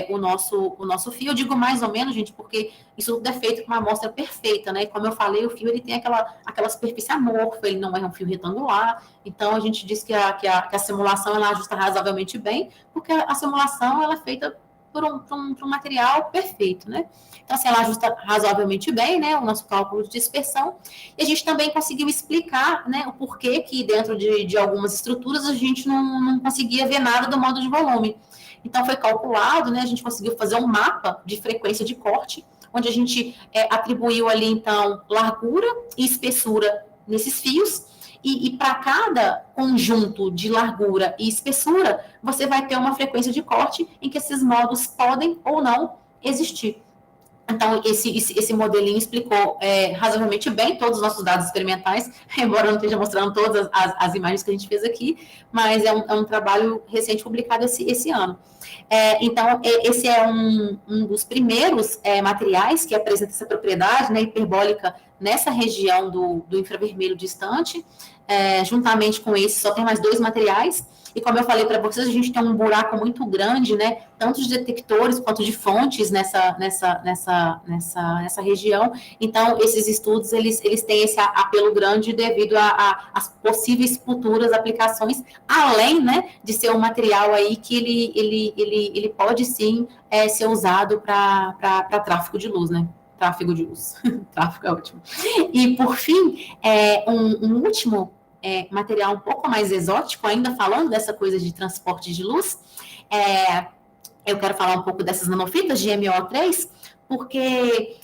o nosso fio. Eu digo mais ou menos, gente, porque isso tudo é feito com uma amostra perfeita, né? Como eu falei, o fio ele tem aquela superfície amorfa, ele não é um fio retangular. Então, a gente diz que a simulação ela ajusta razoavelmente bem, porque a simulação ela é feita por um material perfeito, né? Então, assim, ela ajusta razoavelmente bem, né, o nosso cálculo de dispersão, e a gente também conseguiu explicar, né, o porquê que dentro de algumas estruturas a gente não conseguia ver nada do modo de volume. Então, foi calculado, né, a gente conseguiu fazer um mapa de frequência de corte, onde a gente atribuiu ali, então, largura e espessura nesses fios, e para cada conjunto de largura e espessura, você vai ter uma frequência de corte em que esses modos podem ou não existir. Então, esse modelinho explicou razoavelmente bem todos os nossos dados experimentais, embora eu não esteja mostrando todas as imagens que a gente fez aqui, mas é um trabalho recente publicado esse ano. Então, esse é um dos primeiros materiais que apresenta essa propriedade, né, hiperbólica nessa região do infravermelho distante. Juntamente com esse, só tem mais 2 materiais, e como eu falei para vocês, a gente tem um buraco muito grande, né, tanto de detectores quanto de fontes nessa região. Então, esses estudos, eles têm esse apelo grande devido às possíveis futuras aplicações, além, né, de ser um material aí que ele pode, sim, ser usado para tráfego de luz, né? Tráfego de luz. Tráfego é ótimo. E, por fim, um último material um pouco mais exótico, ainda falando dessa coisa de transporte de luz, eu quero falar um pouco dessas nanofitas de MO3, porque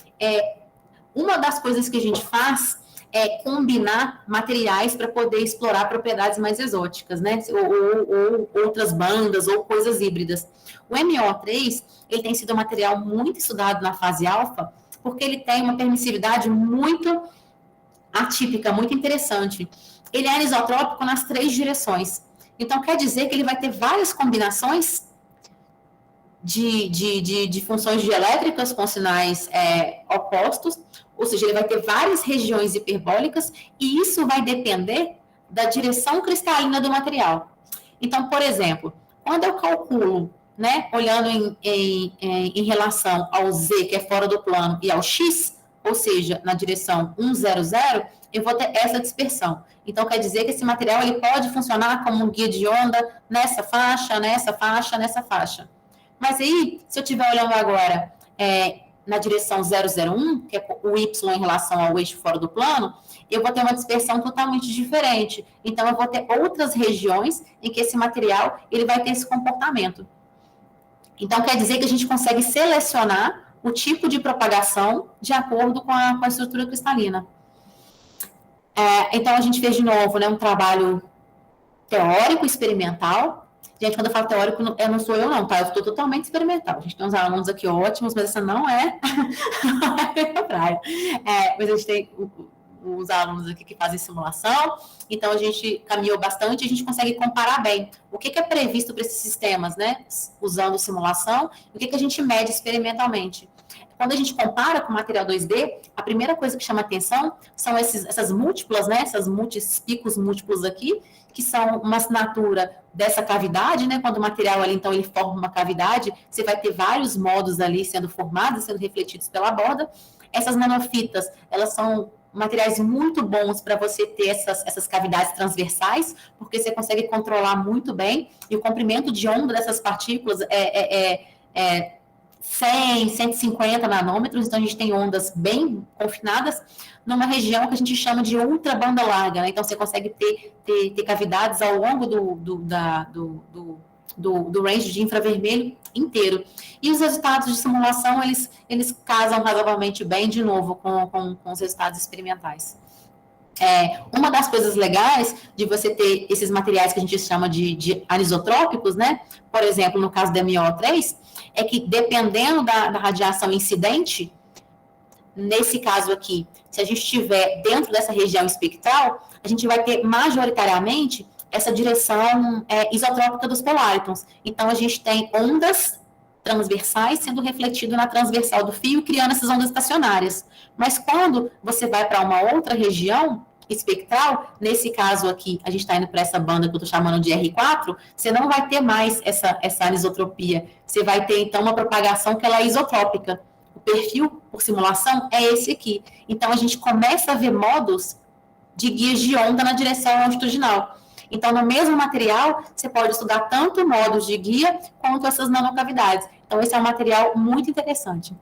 uma das coisas que a gente faz é combinar materiais para poder explorar propriedades mais exóticas, né? Ou outras bandas, ou coisas híbridas. O MO3, ele tem sido um material muito estudado na fase alfa, porque ele tem uma permissividade muito atípica, muito interessante. Ele é anisotrópico nas 3 direções. Então, quer dizer que ele vai ter várias combinações de funções dielétricas com sinais opostos, ou seja, ele vai ter várias regiões hiperbólicas, e isso vai depender da direção cristalina do material. Então, por exemplo, quando eu calculo, né, olhando em relação ao Z, que é fora do plano, e ao X, ou seja, na direção 1, 0, 0, eu vou ter essa dispersão. Então, quer dizer que esse material ele pode funcionar como um guia de onda nessa faixa, nessa faixa, nessa faixa. Mas aí, se eu estiver olhando agora na direção 001, que é o Y em relação ao eixo fora do plano, eu vou ter uma dispersão totalmente diferente. Então, eu vou ter outras regiões em que esse material ele vai ter esse comportamento. Então, quer dizer que a gente consegue selecionar o tipo de propagação de acordo com a estrutura cristalina. Então, a gente fez de novo, né, um trabalho teórico, experimental. Gente, quando eu falo teórico, não sou eu não, tá? Eu estou totalmente experimental. A gente tem uns alunos aqui ótimos, mas essa não é a praia. Mas a gente tem os alunos aqui que fazem simulação, então a gente caminhou bastante e a gente consegue comparar bem o que é previsto para esses sistemas, né, usando simulação, e o que a gente mede experimentalmente. Quando a gente compara com o material 2D, a primeira coisa que chama atenção são essas múltiplas, né, esses picos múltiplos aqui, que são uma assinatura dessa cavidade, né, quando o material ali, então, ele forma uma cavidade, você vai ter vários modos ali sendo formados, sendo refletidos pela borda. Essas nanofitas, elas são materiais muito bons para você ter essas cavidades transversais, porque você consegue controlar muito bem, e o comprimento de onda dessas partículas é 100, 150 nanômetros, então a gente tem ondas bem confinadas numa região que a gente chama de ultra banda larga, né? Então você consegue ter cavidades ao longo do range de infravermelho inteiro. E os resultados de simulação, eles casam razoavelmente bem, de novo, com os resultados experimentais. Uma das coisas legais de você ter esses materiais que a gente chama de anisotrópicos, né? Por exemplo, no caso da MO3, é que dependendo da radiação incidente, nesse caso aqui, se a gente estiver dentro dessa região espectral, a gente vai ter majoritariamente essa direção isotrópica dos polárítons. Então, a gente tem ondas transversais sendo refletido na transversal do fio, criando essas ondas estacionárias. Mas quando você vai para uma outra região espectral, nesse caso aqui, a gente está indo para essa banda que eu estou chamando de R4, você não vai ter mais essa anisotropia. Você vai ter, então, uma propagação que ela é isotrópica. O perfil, por simulação, é esse aqui. Então, a gente começa a ver modos de guias de onda na direção longitudinal. Então, no mesmo material, você pode estudar tanto modos de guia quanto essas nanocavidades. Então, esse é um material muito interessante.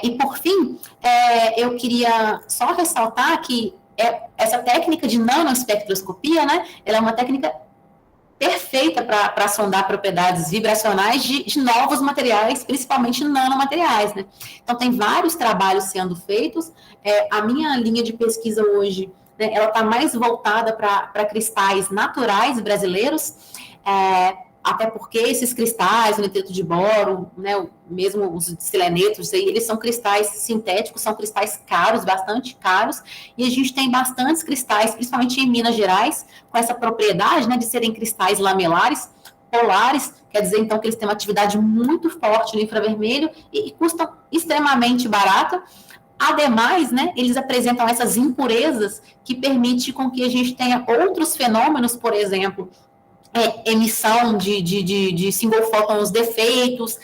E, por fim, eu queria só ressaltar que essa técnica de nanoespectroscopia, né, ela é uma técnica perfeita para sondar propriedades vibracionais de novos materiais, principalmente nanomateriais, né? Então, tem vários trabalhos sendo feitos. A minha linha de pesquisa hoje, né, ela está mais voltada para cristais naturais brasileiros. até porque esses cristais, o nitrito de boro, né, mesmo os selenetos, eles são cristais sintéticos, são cristais caros, bastante caros, e a gente tem bastantes cristais, principalmente em Minas Gerais, com essa propriedade, né, de serem cristais lamelares, polares, quer dizer, então, que eles têm uma atividade muito forte no infravermelho e custam extremamente barato. Ademais, né, eles apresentam essas impurezas que permitem com que a gente tenha outros fenômenos, por exemplo, emissão de single photons defeitos,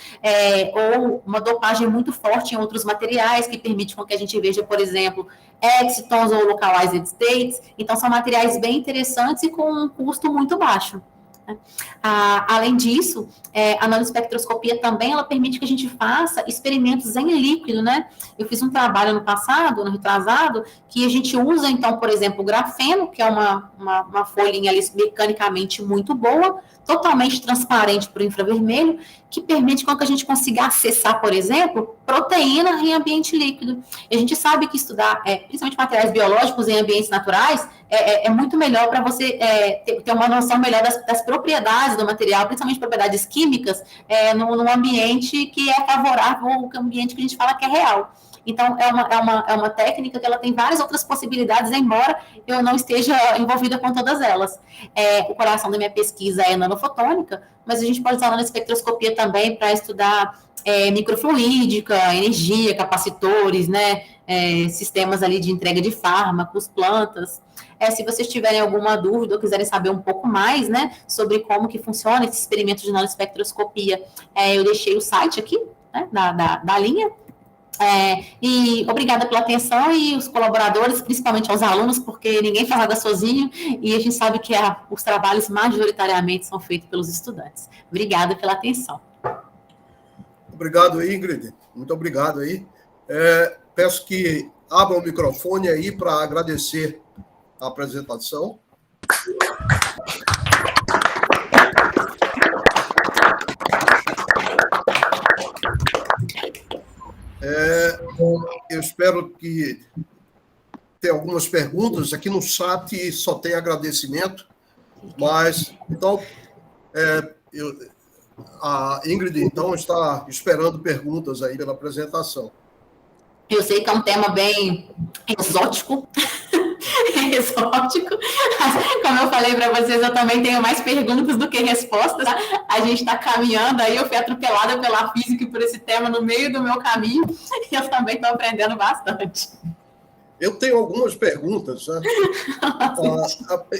ou uma dopagem muito forte em outros materiais, que permite com que a gente veja, por exemplo, excitons ou localized states. Então, são materiais bem interessantes e com um custo muito baixo. Além disso, a nanoespectroscopia também, ela permite que a gente faça experimentos em líquido, né? Eu fiz um trabalho no passado, no retrasado, que a gente usa, então, por exemplo, o grafeno, que é uma folhinha ali mecanicamente muito boa, totalmente transparente para o infravermelho, que permite com que a gente consiga acessar, por exemplo, proteína em ambiente líquido. E a gente sabe que estudar, principalmente materiais biológicos em ambientes naturais, é muito melhor para você ter uma noção melhor das propriedades do material, principalmente propriedades químicas, num ambiente que é favorável ao ambiente que a gente fala que é real. Então, é uma técnica que ela tem várias outras possibilidades, embora eu não esteja envolvida com todas elas. O coração da minha pesquisa é nanofotônica, mas a gente pode usar a nanoespectroscopia também para estudar microfluídica, energia, capacitores, né, sistemas ali de entrega de fármacos, plantas. Se vocês tiverem alguma dúvida ou quiserem saber um pouco mais, né, sobre como que funciona esse experimento de nanoespectroscopia, eu deixei o site aqui, né, da linha. E obrigada pela atenção e os colaboradores, principalmente aos alunos, porque ninguém faz nada sozinho e a gente sabe que os trabalhos majoritariamente são feitos pelos estudantes. Obrigada pela atenção. Obrigado, Ingrid. Muito obrigado aí. Peço que abra o microfone aí para agradecer a apresentação. Eu espero que tenha algumas perguntas. Aqui no chat só tem agradecimento, mas, então, a Ingrid, então, está esperando perguntas aí pela apresentação. Eu sei que é um tema bem exótico, como eu falei para vocês, eu também tenho mais perguntas do que respostas. A gente está caminhando aí, eu fui atropelada pela física e por esse tema no meio do meu caminho, e eu também estou aprendendo bastante. Eu tenho algumas perguntas, né?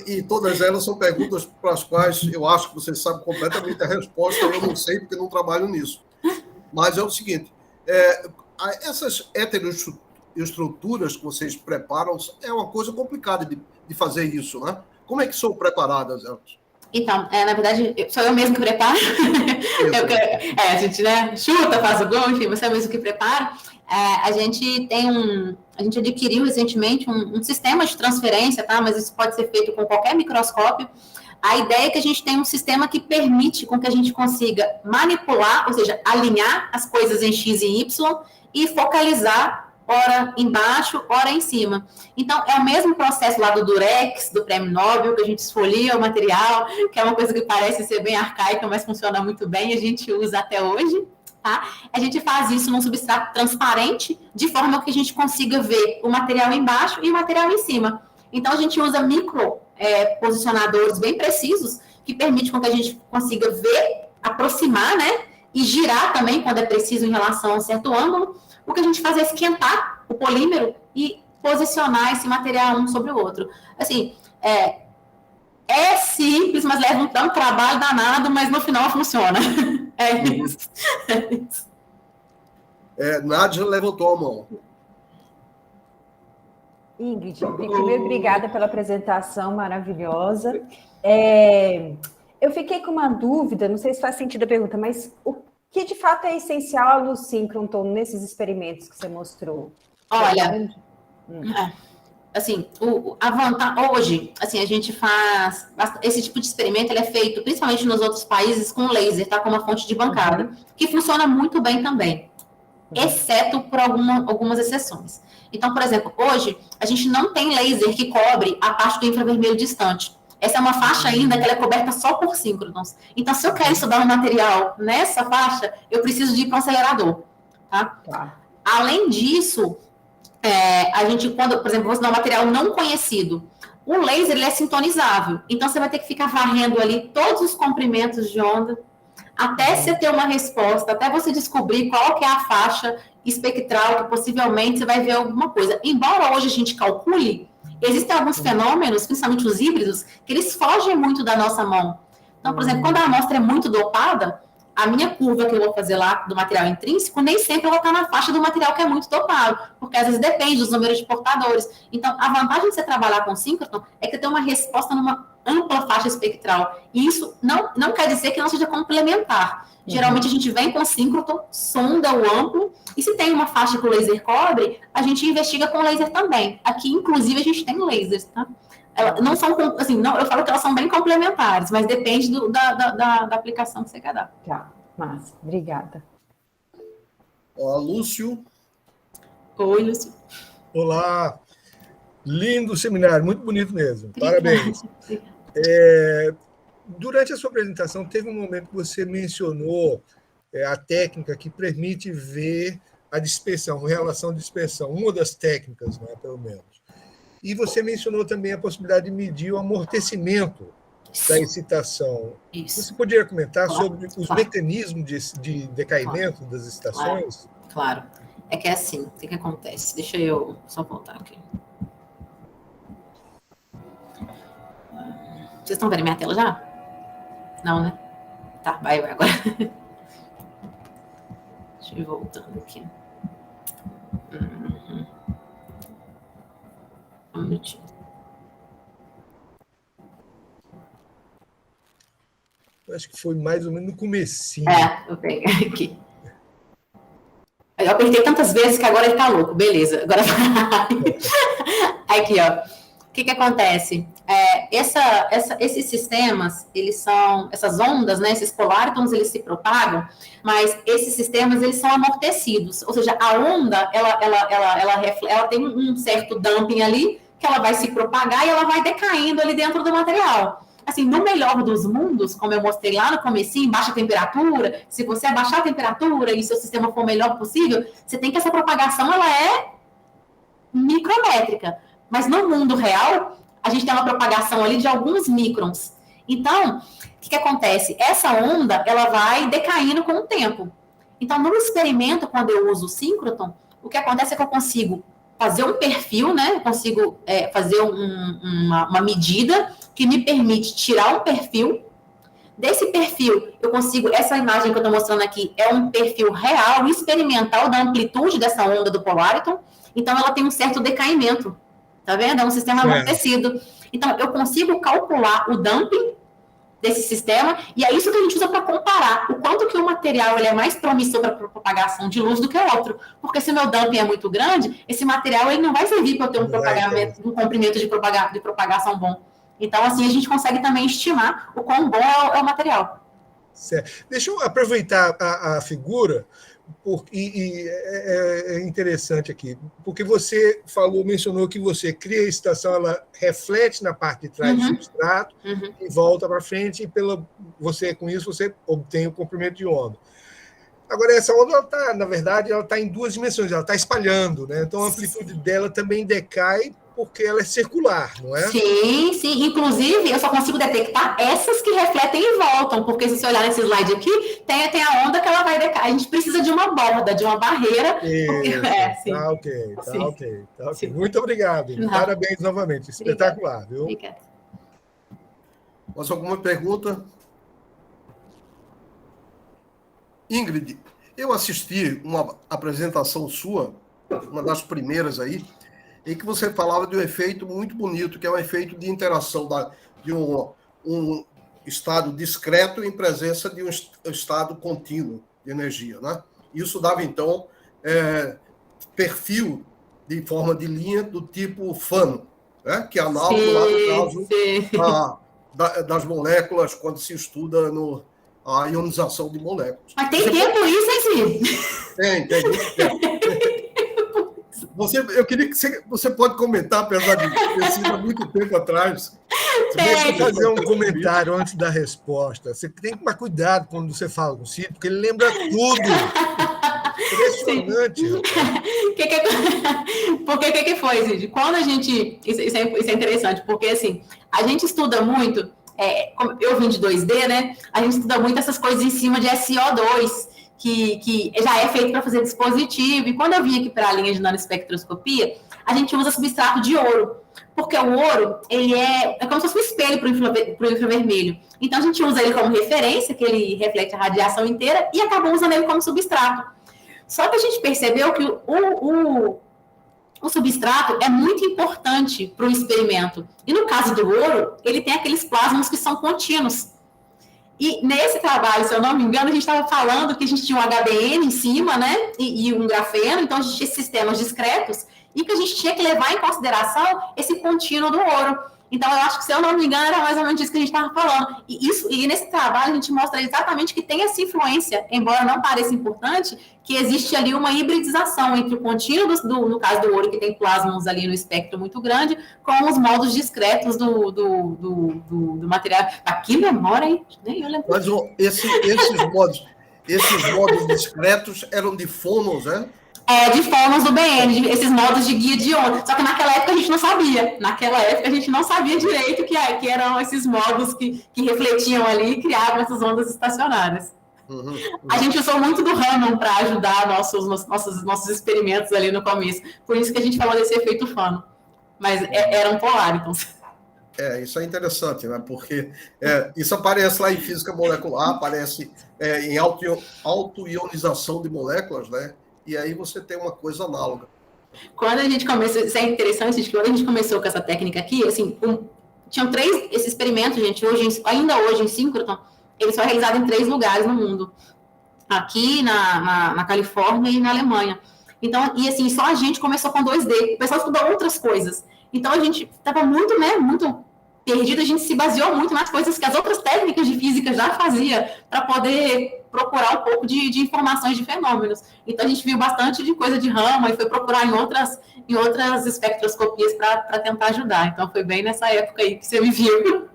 E todas elas são perguntas para as quais eu acho que você sabe completamente a resposta, eu não sei porque não trabalho nisso. Mas é o seguinte, essas heteroestruturas que vocês preparam é uma coisa complicada de fazer isso, né? Como é que são preparadas elas? Então, na verdade, sou eu mesmo que preparo. A gente, né, chuta, faz o gol, enfim, você é mesmo que prepara. A gente adquiriu recentemente um sistema de transferência, tá? Mas isso pode ser feito com qualquer microscópio. A ideia é que a gente tenha um sistema que permite com que a gente consiga manipular, ou seja, alinhar as coisas em X e Y e focalizar, ora embaixo, ora em cima. Então, é o mesmo processo lá do Durex, do Prêmio Nobel, que a gente esfolia o material, que é uma coisa que parece ser bem arcaica, mas funciona muito bem, a gente usa até hoje. Tá? A gente faz isso num substrato transparente, de forma que a gente consiga ver o material embaixo e o material em cima. Então, a gente usa posicionadores bem precisos, que permitem que a gente consiga ver, aproximar, né? E girar também, quando é preciso, em relação a um certo ângulo. O que a gente faz é esquentar o polímero e posicionar esse material um sobre o outro. Assim, é simples, mas leva um trabalho danado, mas no final funciona. É isso. Nádia levantou a mão. Ingrid, primeiro, obrigada pela apresentação maravilhosa. Eu fiquei com uma dúvida, não sei se faz sentido a pergunta, mas o que de fato é essencial no síncroton nesses experimentos que você mostrou? Olha, assim, hoje, assim, a gente faz esse tipo de experimento, ele é feito principalmente nos outros países com laser, tá? Como uma fonte de bancada, que funciona muito bem também, exceto por algumas exceções. Então, por exemplo, hoje a gente não tem laser que cobre a parte do infravermelho distante. essa é uma faixa ainda que ela é coberta só por síncrotons. Então, se eu quero estudar um material nessa faixa, eu preciso de ir para um acelerador. Tá? Além disso, a gente, quando, por exemplo, vou estudar um material não conhecido, o laser ele é sintonizável. Então, você vai ter que ficar varrendo ali todos os comprimentos de onda até você ter uma resposta, até você descobrir qual que é a faixa espectral que possivelmente você vai ver alguma coisa. Embora hoje a gente calcule, existem alguns fenômenos, principalmente os híbridos, que eles fogem muito da nossa mão. Então, por exemplo, quando a amostra é muito dopada, a minha curva que eu vou fazer lá do material intrínseco, nem sempre ela está na faixa do material que é muito dopado, porque às vezes depende dos números de portadores. Então, a vantagem de você trabalhar com síncroton é que tem uma resposta numa ampla faixa espectral. E isso não quer dizer que não seja complementar. Geralmente, a gente vem com síncroton, sonda o amplo, e se tem uma faixa que o laser cobre, a gente investiga com laser também. Aqui, inclusive, a gente tem lasers, tá? Não são, assim, não, eu falo que elas são bem complementares, mas depende da aplicação que você quer dar. Tá, massa. Obrigada. Lúcio. Oi, Lúcio. Olá. Lindo seminário, muito bonito mesmo. Parabéns. Durante a sua apresentação, teve um momento que você mencionou a técnica que permite ver a dispersão, a relação de dispersão, uma das técnicas, né, pelo menos. E você mencionou também a possibilidade de medir o amortecimento da excitação. Isso. Você poderia comentar sobre os mecanismos de decaimento das excitações? Claro. É que é assim, o que acontece? Deixa eu só voltar aqui. Vocês estão vendo minha tela já? Não, né? Tá, vai agora. Deixa eu ir voltando aqui. Um minutinho. Eu acho que foi mais ou menos no comecinho. Eu peguei aqui. Eu apertei tantas vezes que agora ele tá louco. Beleza, agora aqui, ó. O que acontece? Esses sistemas, eles são, essas ondas, né, esses polártons, eles se propagam, mas esses sistemas, eles são amortecidos, ou seja, a onda, ela tem um certo damping ali, que ela vai se propagar e ela vai decaindo ali dentro do material. Assim, no melhor dos mundos, como eu mostrei lá no comecinho, baixa temperatura, se você abaixar a temperatura e seu sistema for o melhor possível, você tem que essa propagação, ela é micrométrica. Mas no mundo real, a gente tem uma propagação ali de alguns microns. Então, o que acontece? Essa onda, ela vai decaindo com o tempo. Então, no experimento, quando eu uso o síncroton, o que acontece é que eu consigo fazer um perfil, né? Eu consigo fazer uma medida que me permite tirar um perfil. Desse perfil, eu consigo... Essa imagem que eu estou mostrando aqui é um perfil real, experimental, da amplitude dessa onda do polárton. Então, ela tem um certo decaimento. Tá vendo? É um sistema amortecido. Então, eu consigo calcular o damping desse sistema, e é isso que a gente usa para comparar o quanto que o material ele é mais promissor para propagação de luz do que o outro. Porque se o meu damping é muito grande, esse material ele não vai servir para eu ter um comprimento de propagação bom. Então, assim, a gente consegue também estimar o quão bom é o material. Certo. Deixa eu aproveitar a figura, e é interessante aqui, porque você mencionou que você cria a excitação, ela reflete na parte de trás do substrato e volta para frente, e com isso você obtém o comprimento de onda. Agora, essa onda, na verdade, ela está em duas dimensões, ela está espalhando, né? Então a amplitude dela também decai porque ela é circular, não é? Sim, sim. Inclusive, eu só consigo detectar essas que refletem e voltam, porque se você olhar nesse slide aqui, tem a onda que ela vai decair. A gente precisa de uma borda, de uma barreira. Isso, sim. Tá ok. Muito obrigado. Não. Parabéns novamente. Espetacular, viu? Obrigada. Mais alguma pergunta? Ingrid, eu assisti uma apresentação sua, uma das primeiras aí, em que você falava de um efeito muito bonito, que é um efeito de interação de um estado discreto em presença de um estado contínuo de energia, né? Isso dava, então, perfil de forma de linha do tipo fano, né? Que é análogo lá no caso das moléculas, quando se estuda a ionização de moléculas. Mas tem tempo isso, hein, Cid? Tem muito tempo. Eu queria que você pode comentar, apesar de ter sido há muito tempo atrás, Deixa eu fazer um comentário antes da resposta. Você tem que tomar cuidado quando você fala com o Cid, porque ele lembra tudo. Impressionante. Porque o que foi, Cid? Quando a gente... Isso é interessante, porque assim, a gente estuda muito, eu vim de 2D, né? A gente estuda muito essas coisas em cima de SO2, que já é feito para fazer dispositivo. E quando eu vim aqui para a linha de nanoespectroscopia, a gente usa substrato de ouro. Porque o ouro, ele é como se fosse um espelho para o infravermelho. Então, a gente usa ele como referência, que ele reflete a radiação inteira, e acabou usando ele como substrato. Só que a gente percebeu que o substrato é muito importante para o experimento. E no caso do ouro, ele tem aqueles plasmas que são contínuos. E nesse trabalho, se eu não me engano, a gente estava falando que a gente tinha um HBN em cima, né? E um grafeno, então a gente tinha sistemas discretos, e que a gente tinha que levar em consideração esse contínuo do ouro. Então, eu acho que, se eu não me engano, era mais ou menos isso que a gente estava falando. E nesse trabalho, a gente mostra exatamente que tem essa influência, embora não pareça importante, que existe ali uma hibridização entre o contínuo, no caso do ouro, que tem plasmons ali no espectro muito grande, com os modos discretos do material. Aqui, memória, hein? Nem eu lembro. Mas esses modos discretos eram de fônons, né? De formas do BN, esses modos de guia de onda. Só que naquela época a gente não sabia. Naquela época a gente não sabia direito que eram esses modos que refletiam ali e criavam essas ondas estacionárias. A gente usou muito do Raman para ajudar nossos experimentos ali no começo. Por isso que a gente falou desse efeito Fano. Mas era um polar, então. Isso é interessante, né? Porque isso aparece lá em física molecular, aparece em auto-ionização de moléculas, né? E aí você tem uma coisa análoga. Quando a gente começou, isso é interessante, quando a gente começou com essa técnica aqui, assim, tinham 3 esses experimentos, gente, ainda hoje em síncroton, eles são realizados em 3 lugares no mundo. Aqui na Califórnia e na Alemanha. Então, e assim, só a gente começou com 2D, o pessoal estudou outras coisas. Então, a gente estava muito perdido, a gente se baseou muito nas coisas que as outras técnicas de física já faziam para poder procurar um pouco de informações de fenômenos. Então, a gente viu bastante de coisa de Raman e foi procurar em outras espectroscopias para tentar ajudar. Então, foi bem nessa época aí que você me viu.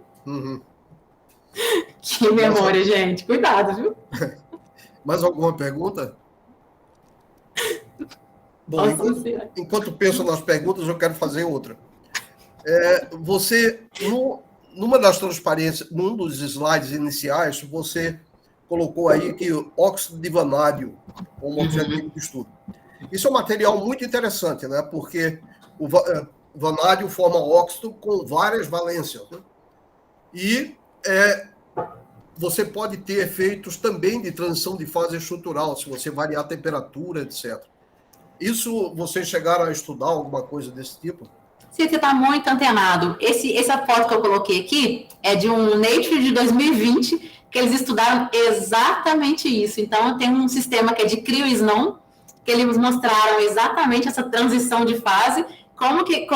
Que memória, gente. Cuidado, viu? Mais alguma pergunta? Bom, enquanto penso nas perguntas, eu quero fazer outra. Você, numa das transparências, num dos slides iniciais, você colocou aí que o óxido de vanádio como objetivo de estudo. Isso é um material muito interessante, né? Porque o vanádio forma óxido com várias valências, né? E você pode ter efeitos também de transição de fase estrutural, se você variar a temperatura, etc. Isso, vocês chegaram a estudar alguma coisa desse tipo? Sim, você está muito antenado. Essa foto que eu coloquei aqui é de um Nature de 2020, que eles estudaram exatamente isso. Então, tem um sistema que é de Cryo-Snow, que eles mostraram exatamente essa transição de fase, como que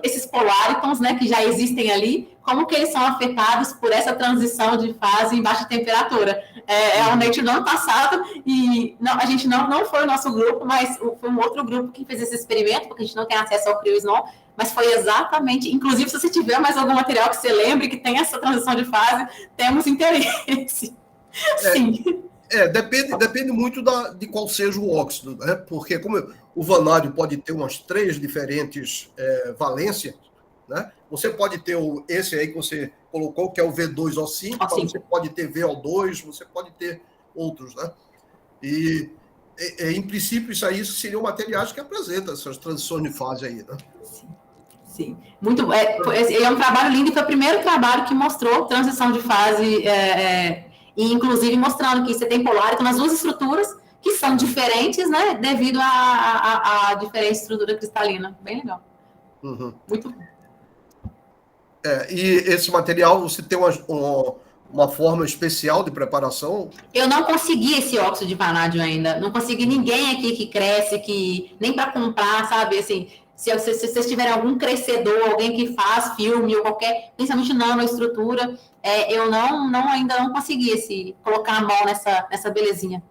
esses poláricons, né, que já existem ali, como que eles são afetados por essa transição de fase em baixa temperatura. É um Nature do ano passado, e a gente não foi o nosso grupo, mas foi um outro grupo que fez esse experimento, porque a gente não tem acesso ao Cryo-Snow, mas foi exatamente, inclusive, se você tiver mais algum material que você lembre que tem essa transição de fase, temos interesse. Sim. Depende muito de qual seja o óxido, né? Porque como o vanádio pode ter umas 3 diferentes valências, né? Você pode ter esse aí que você colocou, que é o V2O5, você pode ter VO2, você pode ter outros, né? E, em princípio, isso aí seriam materiais que apresentam essas transições de fase aí, né? Sim. Muito, é um trabalho lindo, e foi o primeiro trabalho que mostrou transição de fase, e inclusive mostrando que você tem poláricon nas 2 estruturas, que são diferentes, né, devido à diferente estrutura cristalina. Bem legal. Muito bom. E esse material, você tem uma forma especial de preparação? Eu não consegui esse óxido de vanádio ainda. Não consegui ninguém aqui que cresce, nem para comprar, sabe, assim... Se vocês tiverem algum crescedor, alguém que faz filme ou qualquer, principalmente nanoestrutura, eu ainda não consegui colocar a mão nessa belezinha.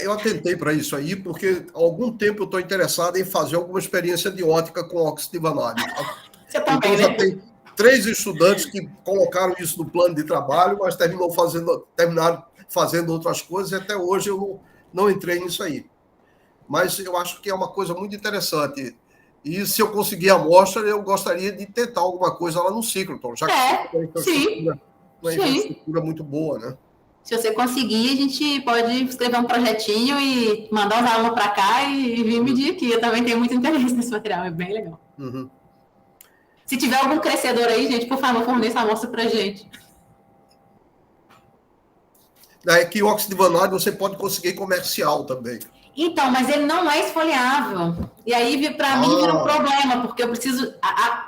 Eu atentei para isso aí, porque há algum tempo eu estou interessado em fazer alguma experiência de ótica com óxido de vanádio. Você também, então, 3 estudantes que colocaram isso no plano de trabalho, mas terminaram fazendo outras coisas, e até hoje eu não entrei nisso aí. Mas eu acho que é uma coisa muito interessante. E se eu conseguir a amostra, eu gostaria de tentar alguma coisa lá no Cicloton, já que uma infraestrutura muito boa, né? Se você conseguir, a gente pode escrever um projetinho e mandar os alunos para cá e vir medir aqui. Eu também tenho muito interesse nesse material, é bem legal. Uhum. Se tiver algum crescedor aí, gente, por favor, forneça a amostra para a gente. É que o óxido de vanádio você pode conseguir comercial também. Então, mas ele não é esfoliável. E aí, para mim, vira um problema, porque eu preciso.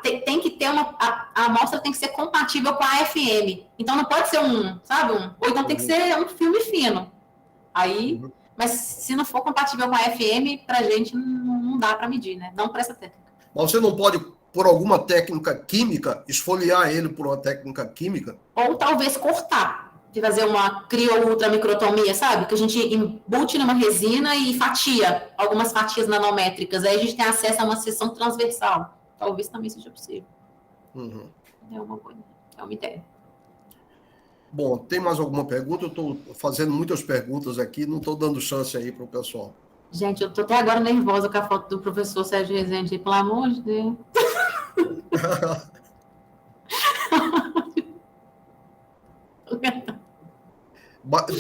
Tem que ter a amostra tem que ser compatível com a AFM. Então, não pode ser ou então tem que ser um filme fino. Aí, mas se não for compatível com a AFM, para a gente não dá para medir, né? Não para essa técnica. Mas você não pode, por alguma técnica química, esfoliar ele por uma técnica química? Ou talvez cortar. De fazer uma crioultramicrotomia, sabe? Que a gente embute numa resina e fatia algumas fatias nanométricas. Aí a gente tem acesso a uma seção transversal. Talvez também seja possível. É uma ideia. Bom, tem mais alguma pergunta? Eu estou fazendo muitas perguntas aqui, não estou dando chance aí para o pessoal. Gente, eu estou até agora nervosa com a foto do professor Sérgio Rezende, pelo amor de Deus.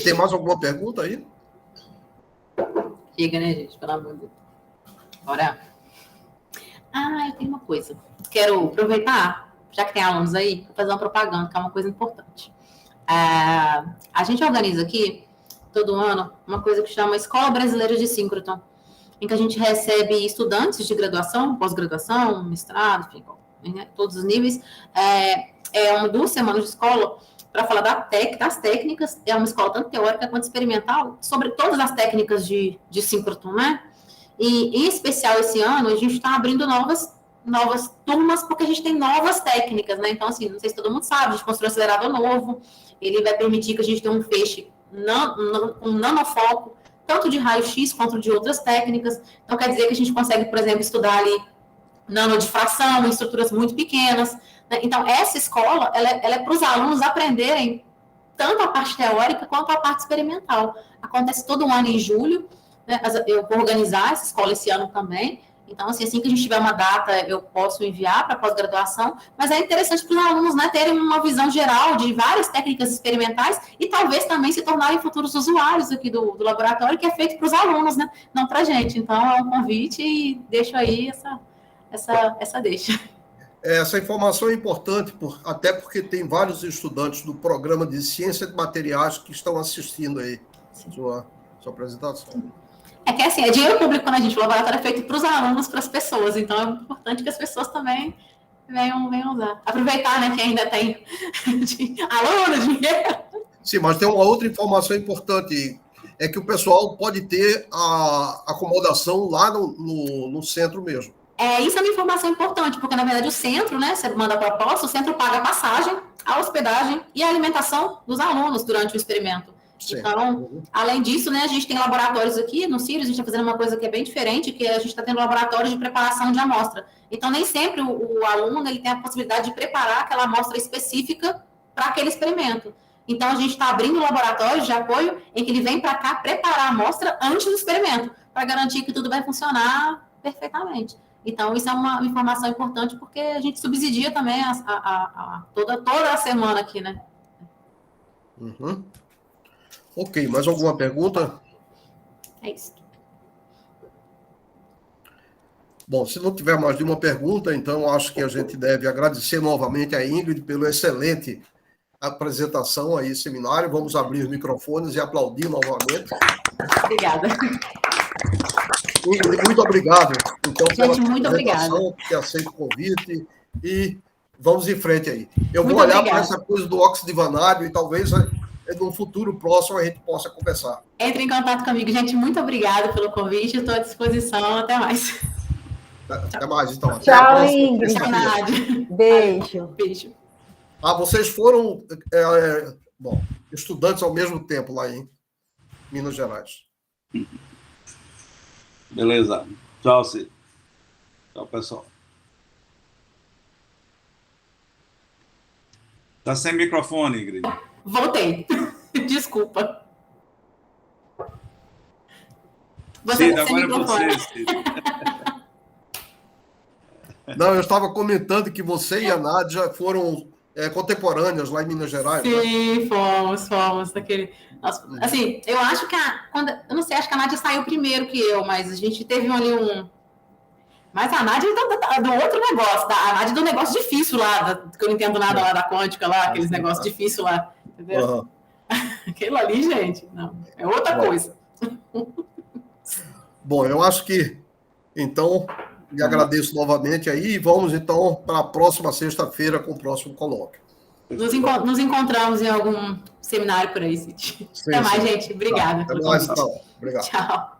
Tem mais alguma pergunta aí? Chega, né, gente? Pelo amor de Deus. Bora. Eu tenho uma coisa. Quero aproveitar, já que tem alunos aí, para fazer uma propaganda, que é uma coisa importante. A gente organiza aqui, todo ano, uma coisa que chama Escola Brasileira de Síncroton, em que a gente recebe estudantes de graduação, pós-graduação, mestrado, enfim, né, todos os níveis. Uma 2 semanas de escola para falar das técnicas. É uma escola tanto teórica quanto experimental, sobre todas as técnicas de síncroton, né? E, em especial, esse ano, a gente está abrindo novas turmas, porque a gente tem novas técnicas, né? Então, assim, não sei se todo mundo sabe, a gente construiu um acelerador novo, ele vai permitir que a gente tenha um feixe com nanofoco, tanto de raio-x quanto de outras técnicas. Então, quer dizer que a gente consegue, por exemplo, estudar ali nanodifração em estruturas muito pequenas. Então, essa escola, ela é para os alunos aprenderem tanto a parte teórica quanto a parte experimental. Acontece todo ano em julho, né? Eu vou organizar essa escola esse ano também. Então, assim que a gente tiver uma data, eu posso enviar para pós-graduação, mas é interessante para os alunos, né, terem uma visão geral de várias técnicas experimentais e talvez também se tornarem futuros usuários aqui do laboratório, que é feito para os alunos, né, não para a gente. Então, é um convite e deixo aí essa deixa. Essa informação é importante, até porque tem vários estudantes do programa de Ciência de Materiais que estão assistindo aí sua apresentação. É que, assim, é dinheiro público, né, gente? O laboratório é feito para os alunos, para as pessoas. Então, é importante que as pessoas também venham usar. Aproveitar, né, que ainda tem aluno, dinheiro. Sim, mas tem uma outra informação importante, é que o pessoal pode ter a acomodação lá no centro mesmo. Isso é uma informação importante, porque, na verdade, o centro, né, você manda a proposta, o centro paga a passagem, a hospedagem e a alimentação dos alunos durante o experimento. Sim. Então, além disso, né, a gente tem laboratórios aqui no Sirius, a gente está fazendo uma coisa que é bem diferente, que a gente está tendo laboratórios de preparação de amostra. Então, nem sempre o aluno ele tem a possibilidade de preparar aquela amostra específica para aquele experimento. Então, a gente está abrindo laboratórios de apoio em que ele vem para cá preparar a amostra antes do experimento, para garantir que tudo vai funcionar perfeitamente. Então, isso é uma informação importante, porque a gente subsidia também toda a semana aqui, né? Uhum. Ok, mais alguma pergunta? É isso. Bom, se não tiver mais nenhuma pergunta, então acho que a gente deve agradecer novamente a Ingrid pela excelente apresentação aí, seminário. Vamos abrir os microfones e aplaudir novamente. Obrigada. Ingrid, muito obrigado. Então, gente, muito obrigada. Por ter aceito o convite e vamos em frente aí. Eu vou olhar para essa coisa do óxido de vanádio e talvez num futuro próximo a gente possa conversar. Entre em contato comigo. Gente, muito obrigada pelo convite. Estou à disposição. Até mais. Até mais, então. Até tchau, Ingrid. Beijo. Beijo. Vocês foram estudantes ao mesmo tempo lá em Minas Gerais. Beleza. Tchau, Cid. Tchau, pessoal. Está sem microfone, Ingrid. Voltei. Desculpa. Cida, agora é você, Cida. Não, eu estava comentando que você e a Nádia foram contemporâneas lá em Minas Gerais. Sim, né? fomos. Daquele... Nossa, assim, eu acho que eu não sei, acho que a Nádia saiu primeiro que eu, mas a gente teve ali um... Mas a Nádia do outro negócio, a Nádia do negócio difícil lá, que eu não entendo nada lá da quântica, lá, aqueles negócios difíceis lá, entendeu? Uhum. Aquilo ali, gente, não, é outra coisa. Bom, eu acho que, então, me agradeço novamente aí e vamos, então, para a próxima sexta-feira com o próximo colóquio. Nos encontramos em algum seminário por aí, Cid. Até mais, gente. Obrigada. Até mais, então. Obrigado. Tchau.